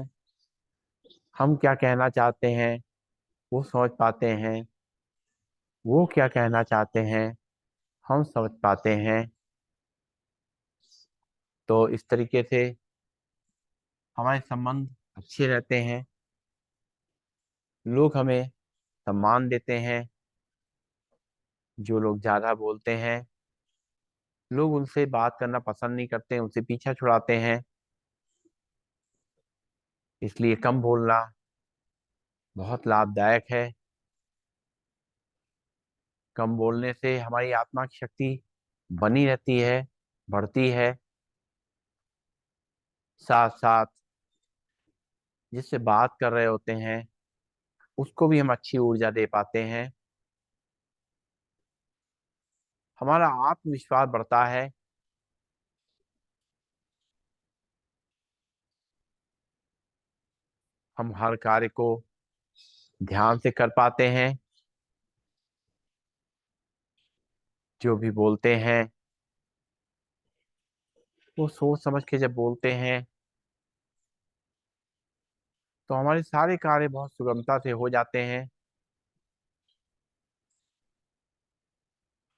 हम क्या कहना चाहते हैं वो समझ पाते हैं। वो क्या कहना चाहते हैं हम समझ पाते हैं। तो इस तरीके से हमारे संबंध अच्छे रहते हैं। लोग हमें सम्मान देते हैं। जो लोग ज्यादा बोलते हैं, लोग उनसे बात करना पसंद नहीं करते, उनसे पीछा छुड़ाते हैं। इसलिए कम बोलना बहुत लाभदायक है। कम बोलने से हमारी आत्मा की शक्ति बनी रहती है, बढ़ती है। साथ साथ जिससे बात कर रहे होते हैं उसको भी हम अच्छी ऊर्जा दे पाते हैं। हमारा आत्मविश्वास बढ़ता है। हम हर कार्य को ध्यान से कर पाते हैं। जो भी बोलते हैं वो सोच समझ के जब बोलते हैं तो हमारे सारे कार्य बहुत सुगमता से हो जाते हैं।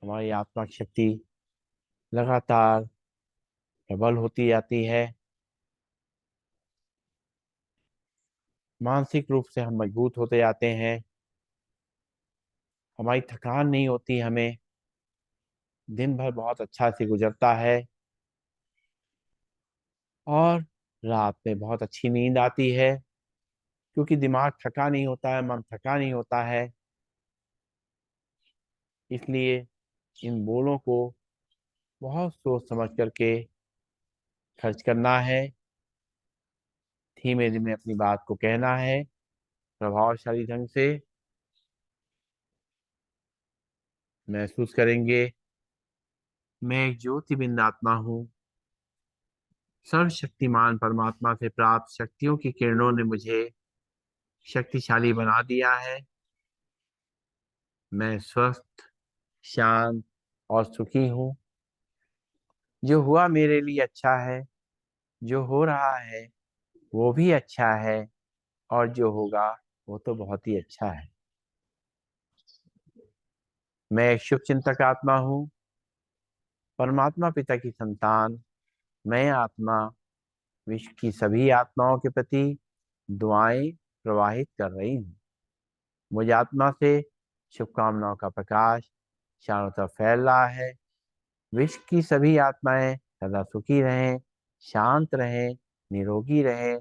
हमारी आत्मा की शक्ति लगातार प्रबल होती जाती है। मानसिक रूप से हम मजबूत होते जाते हैं। हमारी थकान नहीं होती, हमें दिन भर बहुत अच्छा से गुजरता है। और रात में बहुत अच्छी नींद आती है, क्योंकि दिमाग थका नहीं होता है, मन थका नहीं होता है। इसलिए इन बोलों को बहुत सोच समझ करके खर्च करना है। धीमे धीमे अपनी बात को कहना है, प्रभावशाली ढंग से। महसूस करेंगे, मैं एक ज्योतिबिंद आत्मा हूँ। सर्वशक्तिमान परमात्मा से प्राप्त शक्तियों की किरणों ने मुझे शक्तिशाली बना दिया है। मैं स्वस्थ, शांत और सुखी हूँ। जो हुआ मेरे लिए अच्छा है, जो हो रहा है वो भी अच्छा है, और जो होगा वो तो बहुत ही अच्छा है। मैं एक शुभ चिंतक आत्मा हूँ, परमात्मा पिता की संतान। मैं आत्मा विश्व की सभी आत्माओं के प्रति दुआएं प्रवाहित कर रही हूँ। मुझ आत्मा से शुभकामनाओं का प्रकाश चारों तरफ फैल रहा है। विश्व की सभी आत्माएं सदा सुखी रहें, शांत रहें, निरोगी रहें,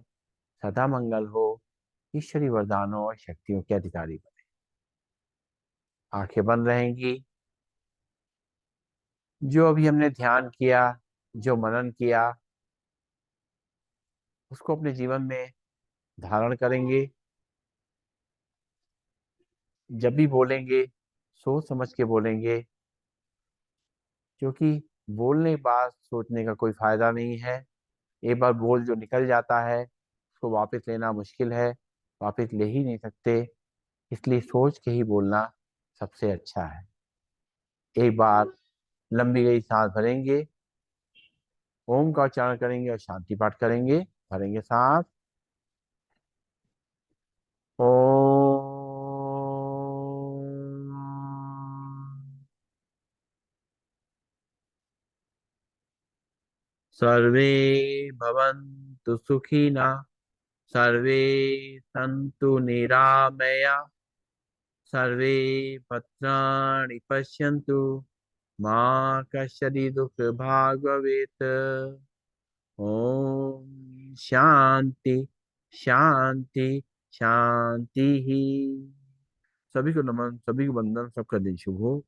सदा मंगल हो, ईश्वरी वरदानों और शक्तियों के अधिकारी बने। आंखें बंद रहेंगी। जो अभी हमने ध्यान किया, जो मनन किया, उसको अपने जीवन में धारण करेंगे। जब भी बोलेंगे सोच समझ के बोलेंगे, क्योंकि बोलने के बाद सोचने का कोई फायदा नहीं है। एक बार बोल जो निकल जाता है उसको वापस लेना मुश्किल है, वापस ले ही नहीं सकते। इसलिए सोच के ही बोलना सबसे अच्छा है। एक बार लंबी गई सांस भरेंगे, ओम का उच्चारण करेंगे और शांति पाठ करेंगे। भरेंगे सांस, ओम। सर्वे भवन्तु सुखिनः, सर्वे सन्तु निरामया, सर्वे भद्राणि पश्यन्तु, मा कश्चित् दुःखभाग् भवेत्। ओम शांति शांति शांति ही। सभी को नमन, सभी को वंदन, सबका दिन शुभ हो।